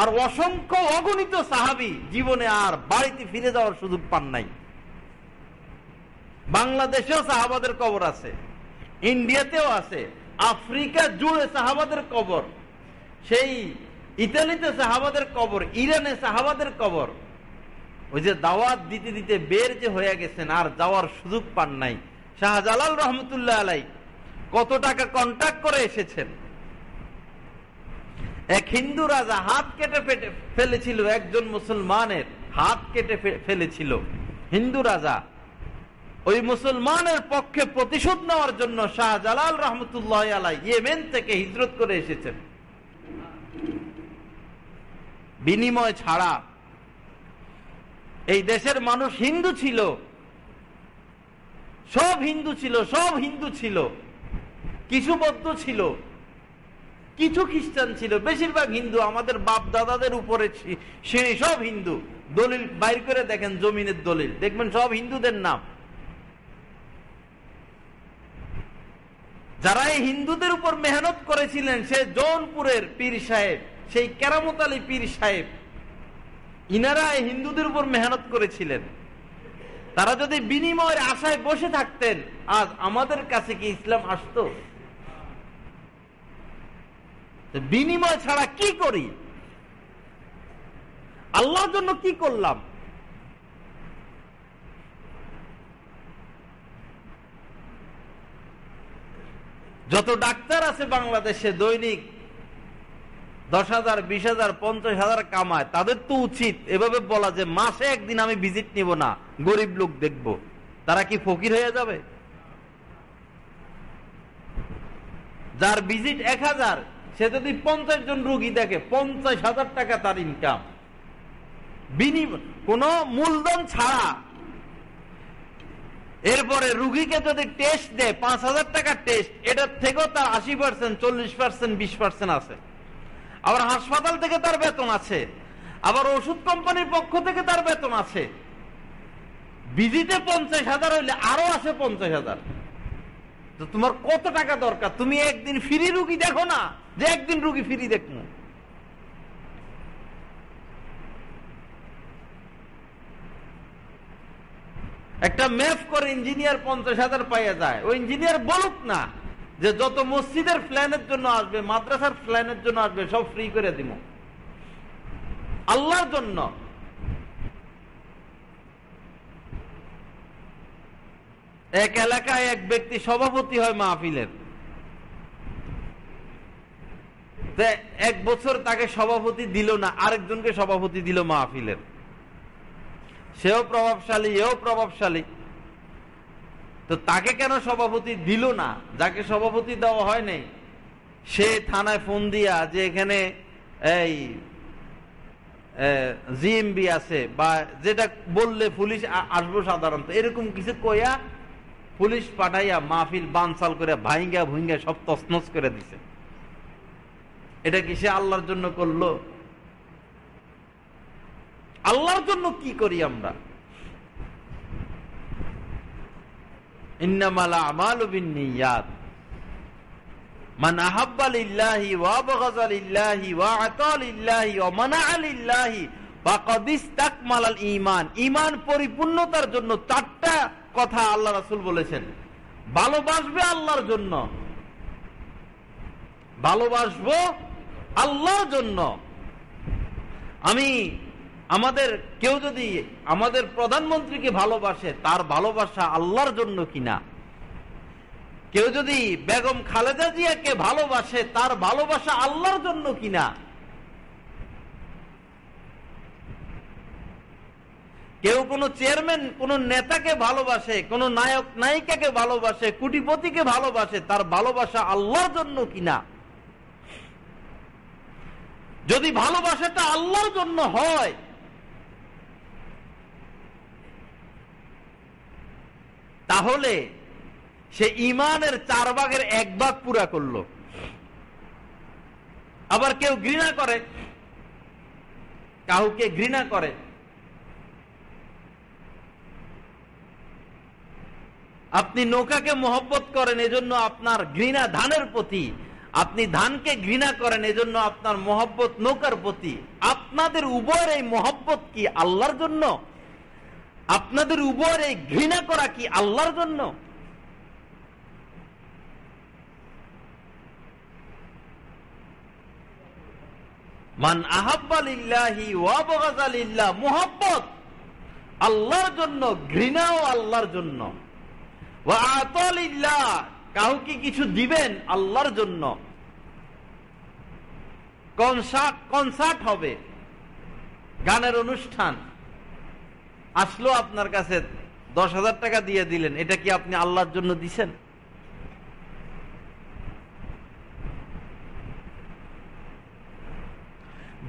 আর অসংখ্য অগণিত সাহাবী জীবনে আর বাড়িতে ফিরে যাওয়ার সুযোগ পান নাই। বাংলাদেশেও সাহাবাদের কবর আছে, ইন্ডিয়াতেও আছে, আফ্রিকা জুড়ে সাহাবাদের কবর, সেই ইতালিতে সাহাবাদের কবর, ইরানে সাহাবাদের কবর। ওই যে দাওয়াত দিতে দিতে বের যে হয়ে গেছেন, আর যাওয়ার সুযোগ পান নাই। শাহজালাল রহমতুল্লাহ আলাই কত টাকা কন্ট্রাক্ট করে এসেছেন। এক হিন্দু রাজা হাত কেটে ফেলেছিল, একজন মুসলমানের হাত কেটে ফেলেছিল হিন্দু রাজা। ওই মুসলমানের পক্ষে প্রতিশোধ নেওয়ার জন্য শাহজালাল রহমতুল্লাহ আলাই ইয়েমেন থেকে হিজরত করে এসেছেন, বিনিময় ছাড়া। এই দেশের মানুষ হিন্দু ছিল, সব হিন্দু ছিল, সব হিন্দু ছিল। কিছু বৌদ্ধ ছিল, কিছু খ্রিস্টান ছিল, বেশিরভাগ হিন্দু। আমাদের বাপ দাদাদের উপরে সেই সব হিন্দু। দলিল বাইর করে দেখেন, জমিনের দলিল দেখবেন সব হিন্দুদের নাম। যারা এই হিন্দুদের উপর মেহনত করেছিলেন, সে জৌনপুরের পীর সাহেব, সেই কেরামত আলী পীর সাহেব, ইনারা এই হিন্দুদের উপর মেহনত করেছিলেন। তারা যদি বিনিময়ের আশায় বসে থাকতেন, আজ আমাদের কাছে কি ইসলাম আসতো? বিনিময় ছাড়া কি করি? আল্লাহর জন্য কি করলাম? যত ডাক্তার আছে বাংলাদেশে দৈনিক 10,000, 20,000, 50,000 কামায়, তাদের তো উচিত এভাবে বলা যে মাসে একদিন আমি ভিজিট নিব না, গরিব লোক দেখব। তারা কি ফকির হয়ে যাবে? যার ভিজিট 1,000, সে যদি 50 জন রোগী দেখে, 50,000 টাকা তার ইনকাম, কোন মূলধন ছাড়া। এরপরে রুগীকে যদি টেস্ট দেয় 5,000 টাকা টেস্ট, এটার থেকেও তার 80%, 40%, 20% আছে। আবার হাসপাতাল থেকে তার বেতন আছে, আবার ওষুধ কোম্পানির পক্ষ থেকে তার বেতন আছে। ভিজিটে 50,000 হইলে আরো আছে 50,000। তো তোমার কত টাকা দরকার? তুমি একদিন ফ্রি রুগী দেখো না, যে একদিন রুগী ফ্রি দেখো। একটা ম্যাপ করে ইঞ্জিনিয়ার 50,000 পাইয়া যায়, ওই ইঞ্জিনিয়ার বলুক না যে যত মসজিদের প্ল্যানের জন্য আসবে, মাদ্রাসার প্ল্যানের জন্য আসবে, সব ফ্রি করে দিব আল্লাহর জন্য। এক এলাকায় এক ব্যক্তি সভাপতি হয় মাহফিলের। 1 বছর তাকে সভাপতি দিল না, আরেকজনকে সভাপতি দিল মাহফিলের। সেও প্রভাবশালী, এও প্রভাবশালী। তো তাকে কেন সভাপতি দিল না? যাকে সভাপতি দেওয়া হয় নাই, সে থানায় ফোন দিয়া যে এখানে এই জিএমবি আছে, বা যেটা বললে পুলিশ আসবো সাধারণত, এরকম কিছু কইয়া পুলিশ পাঠাইয়া মাহফিল বানচাল করে ভাইঙ্গা ভুইঙ্গা সব তছনছ করে দিছে। এটা কি সে আল্লাহর জন্য করলো? আল্লাহর জন্য কি করি আমরা? ইন্নামাল আমালু বিন্নিয়াত, মান আহাব্বা লিল্লাহি ওয়া আবগাযা লিল্লাহি ওয়া আতা লিল্লাহি ওয়া মানাআ লিল্লাহি ফাকাদ ইসতাকমালাল ঈমান। ঈমান পরিপূর্ণতার জন্য চারটা কথা আল্লাহ রাসূল বলেছেন। ভালোবাসবে আল্লাহর জন্য, ভালোবাসবো আল্লাহর জন্য। আমাদের কেউ যদি আমাদের প্রধানমন্ত্রীকে ভালোবাসে, তার ভালোবাসা আল্লাহর জন্য কিনা। কেউ যদি বেগম খালেদা জিয়াকে ভালোবাসে, তার ভালোবাসা আল্লাহর জন্য কিনা। কেউ কোনো চেয়ারম্যান, কোন নেতাকে ভালোবাসে, কোন নায়ক নায়িকাকে ভালোবাসে, কোটিপতিকে ভালোবাসে, তার ভালোবাসা আল্লাহর জন্য কিনা। যদি ভালোবাসাটা আল্লাহর জন্য হয়, তাহলে সে ঈমানের 4 ভাগের 1 ভাগ পুরা করলো। আবার কেউ ঘৃণা করে, কাউকে ঘৃণা করে, আপনি নৌকাকে মহব্বত করেন, এজন্য আপনার ঘৃণা ধানের প্রতি। আপনি ধানকে ঘৃণা করেন, এজন্য আপনার মহব্বত নৌকার প্রতি। আপনাদের উভয়ের এই মহব্বত কি আল্লাহর জন্য? আপনাদের উভয়ের এই ঘৃণা করা কি আল্লাহর জন্য? মান আহাব্বা লিল্লাহি ওয়া আবগাযা লিল্লাহ, মহব্বত আল্লাহর জন্য, ঘৃণাও আল্লাহর জন্য। ওয়া আতা লিল্লাহ, কাউকে কিছু দিবেন আল্লাহর জন্য। কনসার্ট হবে, গানের অনুষ্ঠান আসলো, আপনার কাছে 10,000 টাকা দিয়ে দিলেন, এটা কি আপনি আল্লাহর জন্য দিছেন?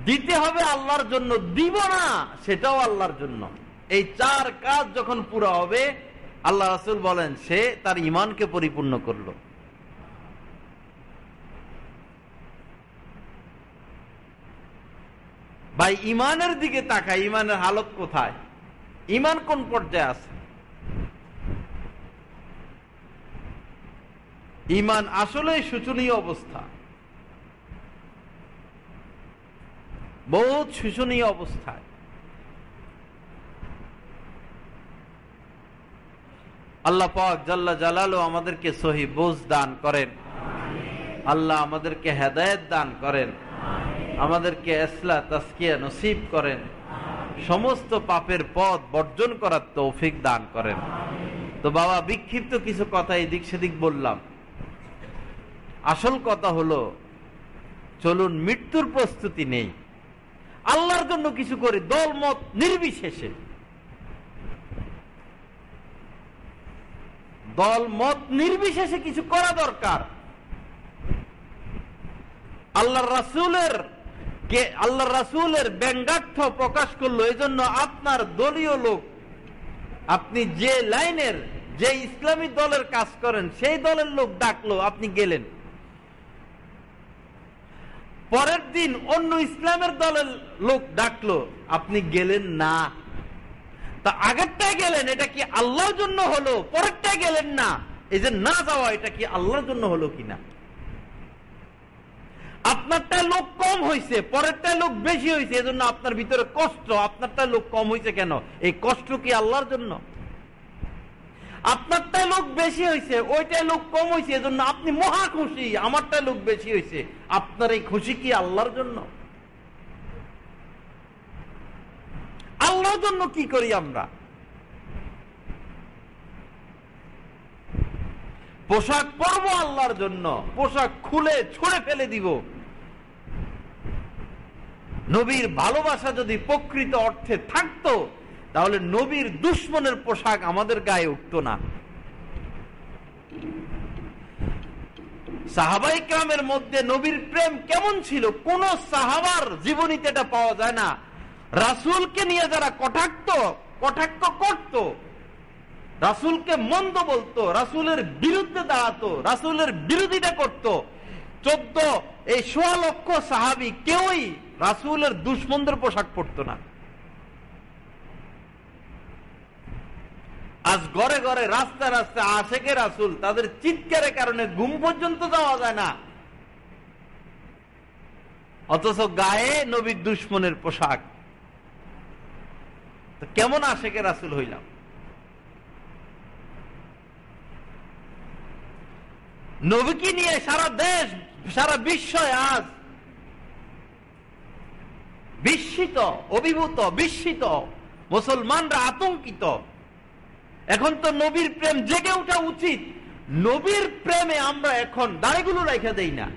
দিতে হবে আল্লাহর জন্য, দিব না সেটাও আল্লাহর জন্য। এই 4 কাজ যখন পুরো হবে, আল্লাহ রাসূল বলেন সে তার ঈমানকে পরিপূর্ণ করলো। ভাই ঈমানের দিকে তাকায়, ঈমানের হালত কোথায়? ঈমান কোন পর্যায়ে আছে? ঈমান আসলে শোচনীয় অবস্থা, বহুত শোচনীয় অবস্থায়। আল্লাহ পাক জাল্লা জালালু আমাদেরকে সহি বুঝ দান করেন। আল্লাহ আমাদেরকে হেদায়েত দান করেন, আমাদেরকে ইসলাহ তাসকিয়া নসিব করেন, সমস্ত পাপের পথ বর্জন করার তৌফিক দান করেন। তো বাবা, বিক্ষিপ্ত কিছু কথা এদিক সেদিক বললাম। আসল কথা হলো, চলুন মৃত্যুর প্রস্তুতি নেই, আল্লাহর জন্য কিছু করি, দল মত নির্বিশেষে। দল মত নির্বিশেষে কিছু করা দরকার। আল্লাহর রাসূলের ব্যঙ্গার্থ প্রকাশ করলো, এজন্য আপনার দলীয় লোক, আপনি যে লাইনের, যে ইসলামী দলের কাজ করেন, সেই দলের লোক ডাকলো, আপনি গেলেন। পরের দিন অন্য ইসলামের দলের লোক ডাকলো, আপনি গেলেন না। তা আগেরটায় গেলেন, এটা কি আল্লাহর জন্য হলো? পরেরটায় গেলেন না, এই যে না যাওয়া, এটা কি আল্লাহর জন্য হলো কিনা? আপনারটায় লোক কম হয়েছে, পরেরটায় লোক বেশি হয়েছে, এজন্য আপনার ভিতরে কষ্ট। আপনারটায় লোক কম হয়েছে কেন? এই কষ্ট কি আল্লাহর জন্য? আপনারটায় লোক বেশি হয়েছে, ওইটায় লোক কম হয়েছে, এজন্য আপনি মহা খুশি। আমারটায় লোক বেশি হয়েছে, আপনার এই খুশি কি আল্লাহর জন্য? আল্লাহর জন্য কি করি আমরা? পোশাক পরবো আল্লাহর জন্য, পোশাক খুলে ছুঁড়ে ফেলে দিব। নবীর ভালোবাসা যদি প্রকৃত অর্থে থাকতো, তাহলে নবীর দুশমনের পোশাক আমাদের গায়ে উঠতো না। সাহাবায়ে কেরামের মধ্যে নবীর প্রেম কেমন ছিল, কোন সাহাবার জীবনীতে এটা পাওয়া যায় না। রাসূলকে নিয়ে যারা কটাক্ষ করত, রাসূলকে মন্দ বলতো, রাসূলের বিরুদ্ধে দাঁড়াতো, রাসূলের বিরোধিতা করত, 14 লক্ষ সাহাবী কেউই রাসূলের দুশমনদের পোশাক পরতো না। আজ ঘরে ঘরে রাস্তায় রাস্তায় আশেকে রাসূল, তাদের চিৎকারের কারণে ঘুম পর্যন্ত যাওয়া যায় না, অথচ গায়ে নবীর দুশমনের পোশাক। তো কেমন আশেকে রাসূল হইলাম? নবীকে নিয়ে সারা দেশ সারা বিশ্ব আজ বিস্মিত, অভিভূত, বিস্মিত, মুসলমানরা আতঙ্কিত। এখন তো নবীর প্রেম জেগে ওঠা উচিত। নবীর প্রেমে আমরা এখন দাড়িগুলো রেখে দেই না।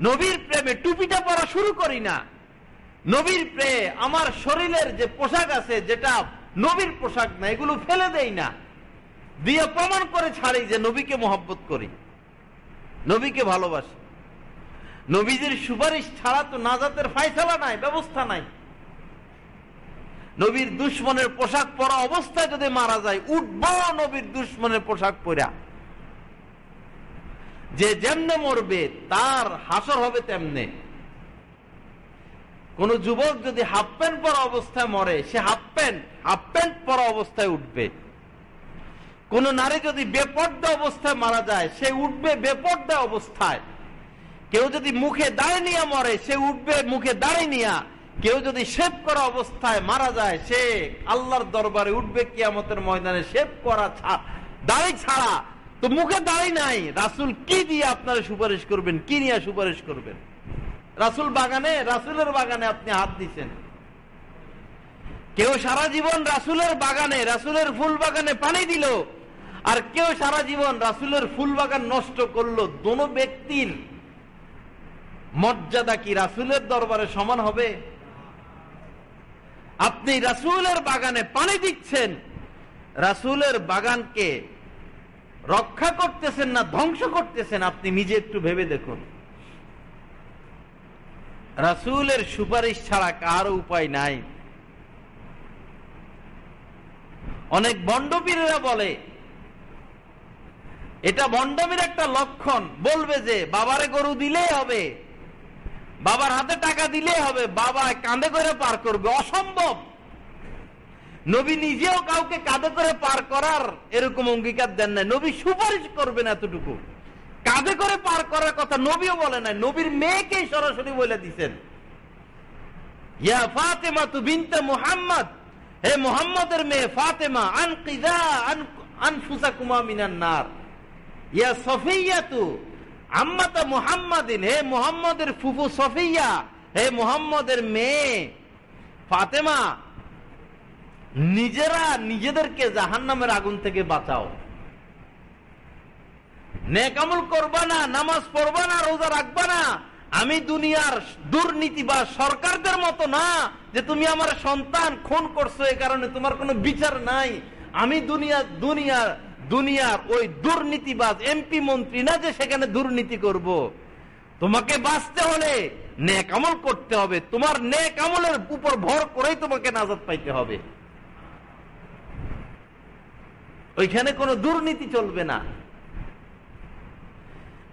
নবীর প্রেমে টুপিটা পরা শুরু করি না। নবীর প্রেমে আমার শরীরের যে পোশাক আছে, যেটা নবীর পোশাক না, এগুলো ফেলে দেই না, দিয়ে প্রমাণ করে ছাড়ি যে নবীকে মহব্বত করি, নবীকে ভালোবাসি। নবীজির সুপারিশ ছাড়া তো নাজাতের ফায়সালা নাই, ব্যবস্থা নাই। নবীর দুশমনের পোশাক পরা অবস্থায় যদি মারা যায়, উঠবো নবীর দুশমনের পোশাক পরা। যে যেমনে মরবে তার হাসর হবে তেমনে। কোন যুবক যদি হাফ প্যান্ট পরা অবস্থায় মরে, সে হাফ প্যান্ট পরা অবস্থায় উঠবে। কোন নারী যদি বেপর্দা অবস্থায় মারা যায়, সে উঠবে বেপর্দা অবস্থায়। কেউ যদি মুখে দাড়ি নিয়ে মরে, সে উঠবে মুখে দাড়ি নিয়া। কেউ যদি শেভ করা অবস্থায় মারা যায়, সে আল্লাহর দরবারে উঠবে কিয়ামতের ময়দানে শেভ করা দাড়ি ছাড়া। তো মুখে দাড়ি নাই, রাসূল কি দিয়ে আপনারা সুপারিশ করবেন? কি নিয়ে সুপারিশ করবেন? রাসূল বাগানে, রাসূলের বাগানে আপনি হাত দিচ্ছেন। কেউ সারা জীবন রাসূলের বাগানে, রাসূলের ফুল বাগানে পানি দিল, আর কেউ সারা জীবন রাসূলের ফুল বাগান নষ্ট করলো। দোনো ব্যক্তির মর্যাদা কি রাসূলের দরবারে সমান হবে? আপনি রাসূলের বাগানে পানি দিচ্ছেন, রাসূলের বাগানকে রক্ষা করতেছেন না ধ্বংস করতেছেন? আপনি নিজে একটু ভেবে দেখুন। রাসূলের সুপারিশ ছাড়া কারো উপায় নাই। অনেক ভণ্ডপীরেরা বলে, এটা ভণ্ডামির একটা লক্ষণ, বলবে যে বাবারে গরু দিলেই হবে, বাবার হাতে টাকা দিলেই হবে, বাবা কাঁধে করে পার করবে। অসম্ভব। নবী নিজেও কাউকে কাঁধে করে পার করার এরকম অঙ্গীকার দেন নাই। নবী সুপারিশ করবেন এতটুকু, কাঁধে করে পার করার কথা নবীও বলে নাই। নবীর মেয়েকেই সরাসরি বলে দিচ্ছেন, ইয়া ফাতেমা তু বিনতে মুহাম্মদ, হে মুহাম্মদের মেয়ে ফাতেমা, আনকিযা আনফুসাকুমা মিনান নার। ইয়া সফিয়াতু আম্মাতা মুহাম্মাদিন, হে মুহাম্মদের ফুফু সফিয়া, হে মুহাম্মদের মেয়ে ফাতেমা, নিজেরা নিজেদেরকে জাহান্নামের আগুন থেকে বাঁচাও। নেক আমল করবা না, নামাজ পড়বা না, রোজা রাখবা না। আমি দুনিয়ার দুর্নীতিবাজ সরকারদের মতো না যে তুমি আমার সন্তান খুন করছো, এই কারণে তোমার কোনো বিচার নাই। আমি দুনিয়ার ওই দুর্নীতিবাজ এমপি মন্ত্রী না যে সেখানে দুর্নীতি করব। তোমাকে বাঁচতে হলে নেক আমল করতে হবে, তোমার নেক আমলের উপর ভর করেই তোমাকে নাজাত পাইতে হবে। ওইখানে কোনো দুর্নীতি চলবে না।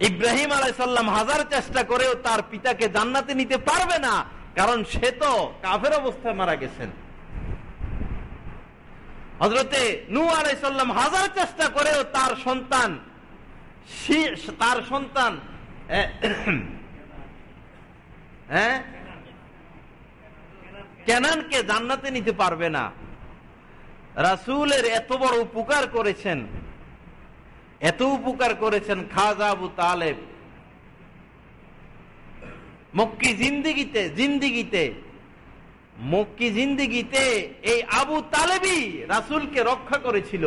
ইব্রাহিম আলাইহিস সালাম হাজার চেষ্টা করেও তার পিতাকে জান্নাতে নিতে পারবে না, কারণ সে তো কাফের অবস্থায় মারা গেছেন। হযরতে নূহ আলাইহিস সালাম হাজার চেষ্টা করেও তার সন্তান কেনানকে জান্নাতে নিতে পারবে না। রাসূলের এত বড় উপকার করেছেন, এত উপকার করেছেন খাজা আবু তালেব। মক্কি জিন্দিগিতে এই আবু তালেবই রাসূলকে রক্ষা করেছিল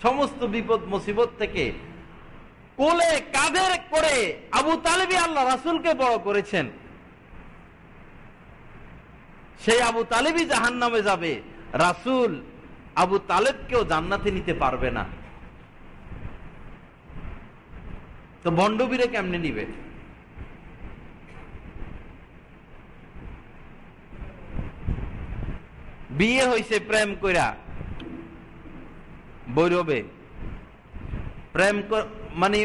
সমস্ত বিপদ মুসিবত থেকে। কোলে কাঁধে করে আবু তালেবই আল্লাহ রাসূলকে বড় করেছেন। সেই আবু তালেবই জাহান্নামে যাবে, রাসূল আবু তালেবকেও জান্নাতে নিতে পারবে না। তো ভণ্ডবীরে কেমনে নিবে? বিয়ে হইছে প্রেম কইরা বৈরবে, প্রেম মানে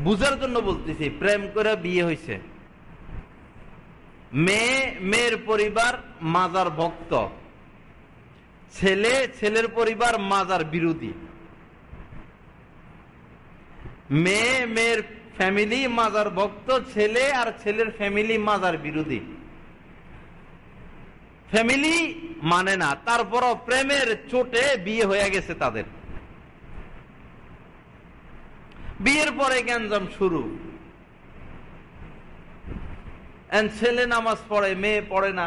বুঝার জন্য বলতেছি, প্রেম করে বিয়ে হইছে। মেয়ের পরিবার মাজার ভক্ত, ছেলের পরিবার মাজার বিরোধী, মেয়ের ফ্যামিলি মাজার ভক্ত, ছেলে আর ছেলের ফ্যামিলি মাজার বিরোধী, ফ্যামিলি মানে না, তারপরও প্রেমের চোটে বিয়ে হয়ে গেছে তাদের। বিয়ের পরে গ্যাঞ্জাম শুরু। ছেলে নামাজ পড়ে, মেয়ে পড়ে না।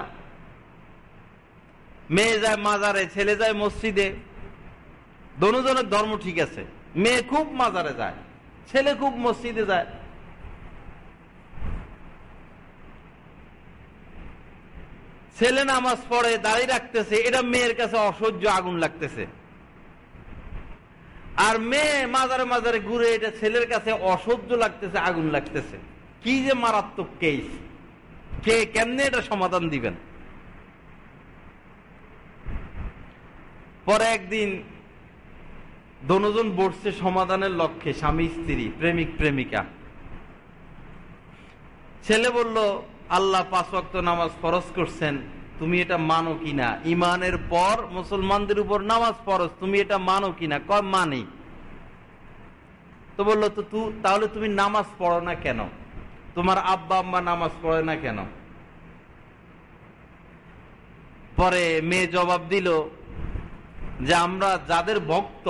মেয়ে যায় মাজারে, ছেলে যায় মসজিদে। দুজনের ধর্ম ঠিক আছে, মেয়ে খুব মাজারে যায়, ছেলে খুব মসজিদে যায়। ছেলে নামাজ পড়ে, দাঁড়িয়ে রাখতেছে, এটা মেয়ের কাছে অসহ্য, আগুন লাগতেছে। আর মেয়ে মাজারে মাজারে ঘুরে, এটা ছেলের কাছে অসহ্য লাগতেছে, আগুন লাগতেছে। কি যে মারাত্মক কেস! কেমনে এটা সমাধান দিবেন? পরে একদিন দুজন বসছে সমাধানের লক্ষ্যে, স্বামী স্ত্রী, প্রেমিক প্রেমিকা। ছেলে বলল, আল্লাহ 5 ওয়াক্ত নামাজ ফরজ করছেন, তুমি এটা মানো কিনা? ইমানের পর মুসলমানদের উপর নামাজ ফরজ, তুমি এটা মানো কিনা? কয় মানি। তো বললো, তো তাহলে তুমি নামাজ পড়ো না কেন? তোমার আব্বা আম্মা নামাজ পড়ে না কেন? পরে মেয়ে জবাব দিল যে আমরা যাদের ভক্ত,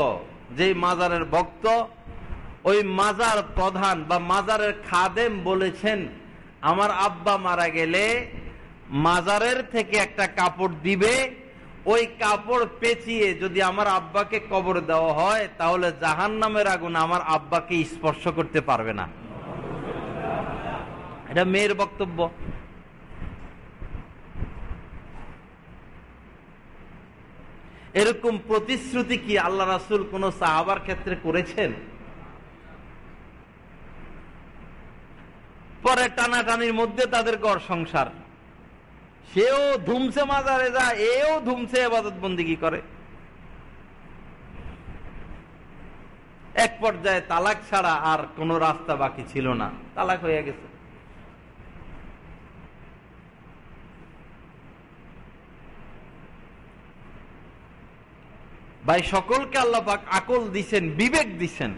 যে মাজারের ভক্ত, ওই মাজার প্রধান বা মাজারের খাদেম বলেছেন আমার আব্বা মারা গেলে মাজারের থেকে একটা কাপড় দিবে, ওই কাপড় পেঁচিয়ে যদি আমার আব্বাকে কবর দেওয়া হয় তাহলে জাহান্নামের আগুন আমার আব্বাকে স্পর্শ করতে পারবে না। এটা মেয়ের বক্তব্য। এরকম প্রতিশ্রুতি কি আল্লাহ রাসূল কোন সাহাবার ক্ষেত্রে করেছেন? পরে টানাটানির মধ্যে তাদের ঘর সংসার, সেও ধুমসে মাজারে যায়, এও ধুমসে ইবাদত বন্দেগী করে। এক পর্যায়ে তালাক ছাড়া আর কোন রাস্তা বাকি ছিল না, তালাক হয়ে গেছে। ভাই, সকলকে আল্লাহ পাক আকল দিছেন, বিবেক দিছেন।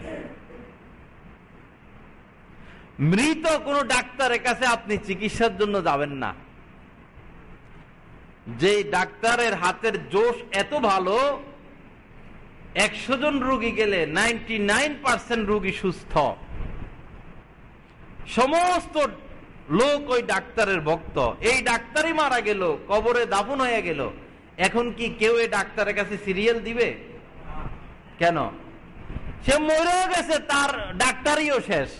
মৃত কোন ডাক্তারের কাছে আপনি চিকিৎসার জন্য যাবেন না, যে ডাক্তারের হাতের জোশ এত ভালো, 100 জন রোগী গেলে 99% রোগী সুস্থ। সমস্ত লোক ওই ডাক্তারের ভক্ত। এই ডাক্তারই মারা গেল, কবরে দাফন হয়ে গেল, এখন কি কেউ এই ডাক্তারের কাছে সিরিয়াল দিবে? কেন? সে মরেও গেছে, তার ডাক্তারিও শেষ।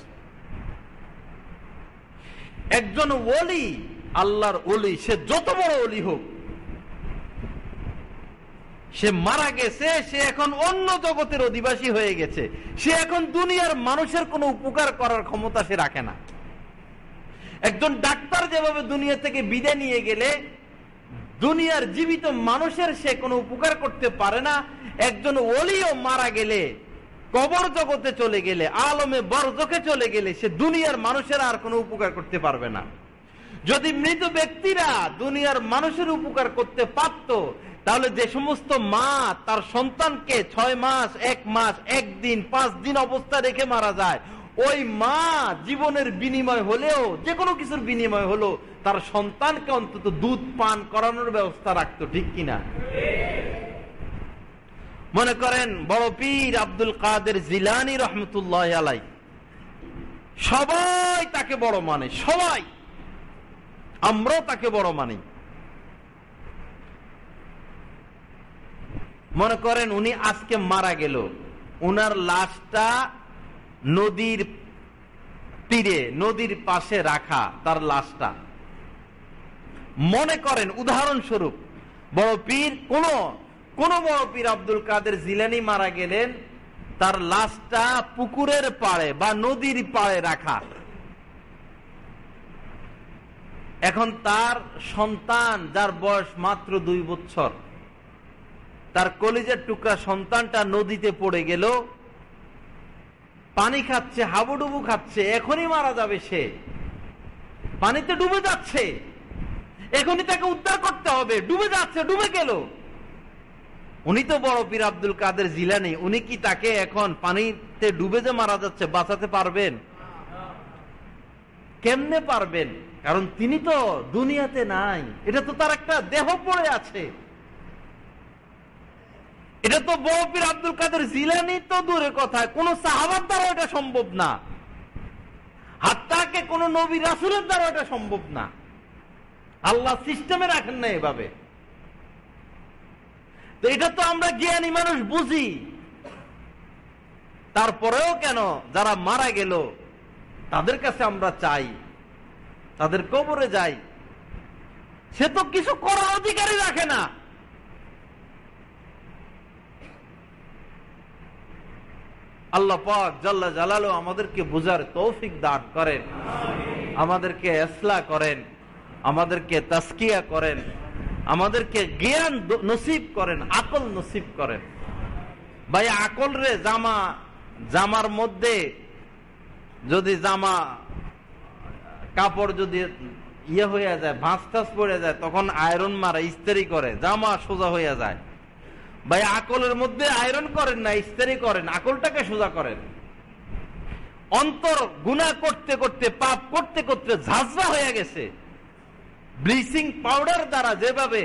একজন ওলি, আল্লাহর ওলি, সে যত বড় ওলি হোক, সে মারা গেছে, সে এখন অন্য জগতের অধিবাসী হয়ে গেছে, সে এখন দুনিয়ার মানুষের কোনো উপকার করার ক্ষমতা সে রাখে না। একজন ডাক্তার যেভাবে দুনিয়া থেকে বিদায় নিয়ে গেলে দুনিয়ার জীবিত মানুষের সে কোনো উপকার করতে পারে না, একজন ওলিও মারা গেলে, কবর জগতে চলে গেলে, আলমে বরজখে চলে গেলে সে দুনিয়ার মানুষের আর কোনো উপকার করতে পারবে না। যদি মৃত ব্যক্তিরা দুনিয়ার মানুষের উপকার করতে পারত, তাহলে যে সমস্ত মা তার সন্তানকে 6 মাস, 1 মাস, 1 দিন, 5 দিন অবস্থা রেখে মারা যায়, ওই মা জীবনের বিনিময় হলেও, যে কোনো কিছুর বিনিময় হলো, তার সন্তানকে অন্তত দুধ পান করানোর ব্যবস্থা রাখতো, ঠিক কিনা? মনে করেন বড় পীর আব্দুল কাদের জিলানী রহমতুল্লাহ আলাইহি, সবাই তাকে বড় মানে, সবাই, আমরাও তাকে বড় মানি। মনে করেন উনি আজকে মারা গেল, উনার লাশটা নদীর তীরে, নদীর পাশে রাখা তার লাশটা। মনে করেন উদাহরণস্বরূপ বড় পীর, কোন বড় পীর আব্দুল কাদের জিলানী মারা গেলেন, তার লাশটা পুকুরের পাড়ে বা নদীর পাড়ে রাখা। এখন তার সন্তান, যার বয়স মাত্র 2 বছর, তার কলিজার টুকরা সন্তানটা নদীতে পড়ে গেল, পানি খাচ্ছে, হাবুডুবু খাচ্ছে, এখনই মারা যাবে সে, পানিতে ডুবে যাচ্ছে, এখনই তাকে উদ্ধার করতে হবে, ডুবে যাচ্ছে, ডুবে গেল। উনি তো বড় পীর আব্দুল কাদের জিলানী, উনি কি তাকে এখন পানিতে ডুবে যে মারা যাচ্ছে বাঁচাতে পারবেন? কেমনে পারবেন? কারণ তিনি তো দুনিয়াতে নাই, এটা তো তার একটা দেহ পড়ে আছে। এটা তো বড় পীর আব্দুল কাদের জিলানী তো দূরের কথা, কোন সাহাবার দ্বারা এটা সম্ভব না, হাত্তাকে কোন নবী রাসূলের দ্বারা এটা সম্ভব না। আল্লাহ সিস্টেমে রাখেন না এভাবে। তো এটা তো আমরা জ্ঞানী মানুষ বুঝি, তারপরেও কেন যারা মারা গেল তাদের কাছে আমরা চাই, তাদের কবরে যাই, সে তো কিছু করার অধিকারই রাখে না। আল্লাহ পাক জাল্লা জালালু আমাদেরকে বুঝার তৌফিক দান করেন, আমাদেরকে ইসলাহ করেন, আমাদেরকে তাসকিয়া করেন, আমাদেরকে জ্ঞান নসিব করেন, আকল নসিব করেন। ভাই আকল রে জামার মধ্যে যদি জামা কাপড় যদি ইয়ে হয়ে যায়, ভাঁজ টাস পড়ে যায়, তখন আয়রন মারা ইস্ত্রি করে জামা সোজা হয়ে যায়। ভাই আকলের মধ্যে আয়রন করেন না, ইস্ত্রি করেন, আকলটাকে সোজা করেন। অন্তর গুনাহ করতে করতে, পাপ করতে করতে ঝাঁঝরা হয়ে গেছে। ব্লিচিং পাউডার দ্বারা যেভাবে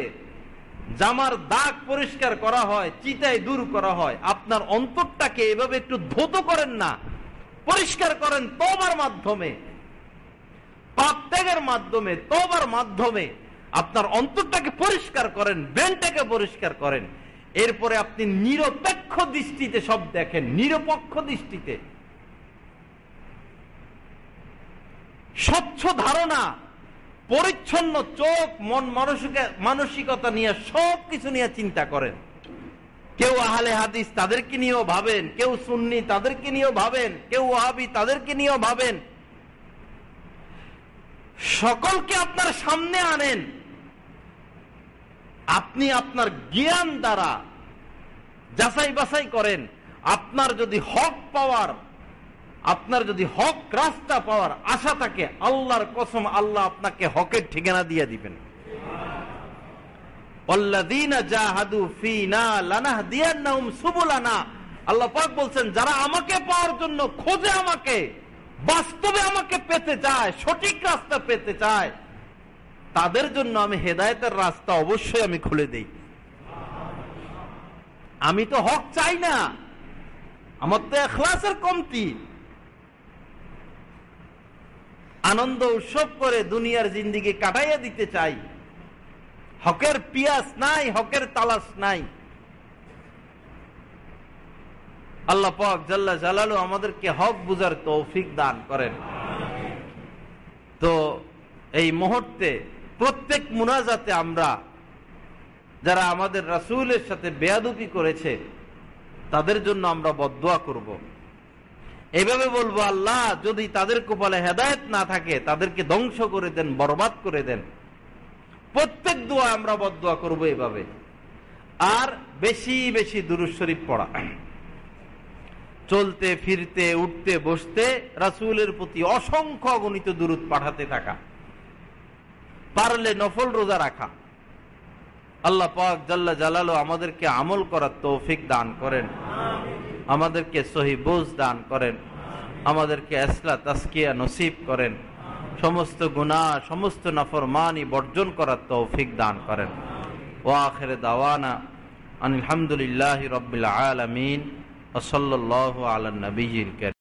জামার দাগ পরিষ্কার করা হয়, চিতায় দূর করা হয়, আপনার অন্তরটাকে এভাবে একটু ধৌত করেন না, পরিষ্কার করেন তওবার মাধ্যমে, পাপ ত্যাগের মাধ্যমে, তওবার মাধ্যমে আপনার অন্তরটাকে পরিষ্কার করেন, ব্রেনটাকে পরিষ্কার করেন। এরপরে আপনি নিরপেক্ষ দৃষ্টিতে সব দেখেন, নিরপেক্ষ দৃষ্টিতে স্বচ্ছ ধারণা, পরিচ্ছন্ন চোখ, মন মানসিকতা নিয়ে সবকিছু নিয়ে চিন্তা করেন। কেউ আহলে হাদিস তাদেরকে নিয়েও ভাবেন, কেউ সুন্নি তাদেরকে নিয়েও ভাবেন, কেউ ওয়াহাবি তাদেরকে নিয়েও ভাবেন। সকলকে আপনার সামনে আনেন, আপনি আপনার জ্ঞান দ্বারা যাচাই বাছাই করেন। আপনার যদি হক পাওয়ার, আপনার যদি হক রাস্তা পাওয়ার আশা থাকে, আল্লাহর কসম আল্লাহ আপনাকে হকের ঠিকানা দিয়ে দিবেন। আল্লাযীনা জাহাদু ফীনা লানাহদিয়ান্নাহুম সুবুলানা। আল্লাহ পাক বলছেন, যারা আমাকে পাওয়ার জন্য খোঁজে, আমাকে বাস্তবে আমাকে পেতে চায়, সঠিক রাস্তা পেতে চায়, তাদের জন্য আমি হেদায়েতের রাস্তা অবশ্যই আমি খুলে দেই। আমি তো হক চাই না, আমার তো ইখলাসের কমতি। আনন্দ উৎসব করে দুনিয়ার জিন্দেগি কাটাইয়া দিতে চাই, হকের পিয়াস নাই, হকের তালাশ নাই। আল্লাহ পাক জাল্লা জালালু আমাদেরকে হক বুঝার তৌফিক দান করেন। তো এই মুহূর্তে প্রত্যেক মুনাজাতে আমরা যারা আমাদের রাসূলের সাথে বেয়াদবি করেছে তাদের জন্য আমরা বদদুয়া করব। এইভাবে বলবো, আল্লাহ যদি তাদের কপালে হেদায়েত না থাকে তাদেরকে ধ্বংস করে দেন, বরবাদ করে দেন। প্রত্যেক দোয়া আমরা বদদুয়া করব এভাবে। আর বেশি বেশি দুরূদ শরীফ পড়া, চলতে ফিরতে উঠতে বসতে রাসূলের প্রতি অসংখ্য অগণিত দুরূদ পাঠাতে থাকা, পারলে নফল রোজা রাখা। আল্লাহ পাক জাল্লা জালালু আমাদেরকে আমল করার তৌফিক দান করেন, আমাদেরকে সহি বুঝ দান করেন, আমাদেরকে ইসলাহ তাসকিয়া নসিব করেন, সমস্ত গুনাহ সমস্ত নাফরমানি বর্জন করার তৌফিক দান করেন। ওয়া আখিরু দাওয়ানা আলহামদুলিল্লাহি রাব্বিল আলামিন ওয়া সাল্লাল্লাহু আলা নবিয়্যিল কারীম।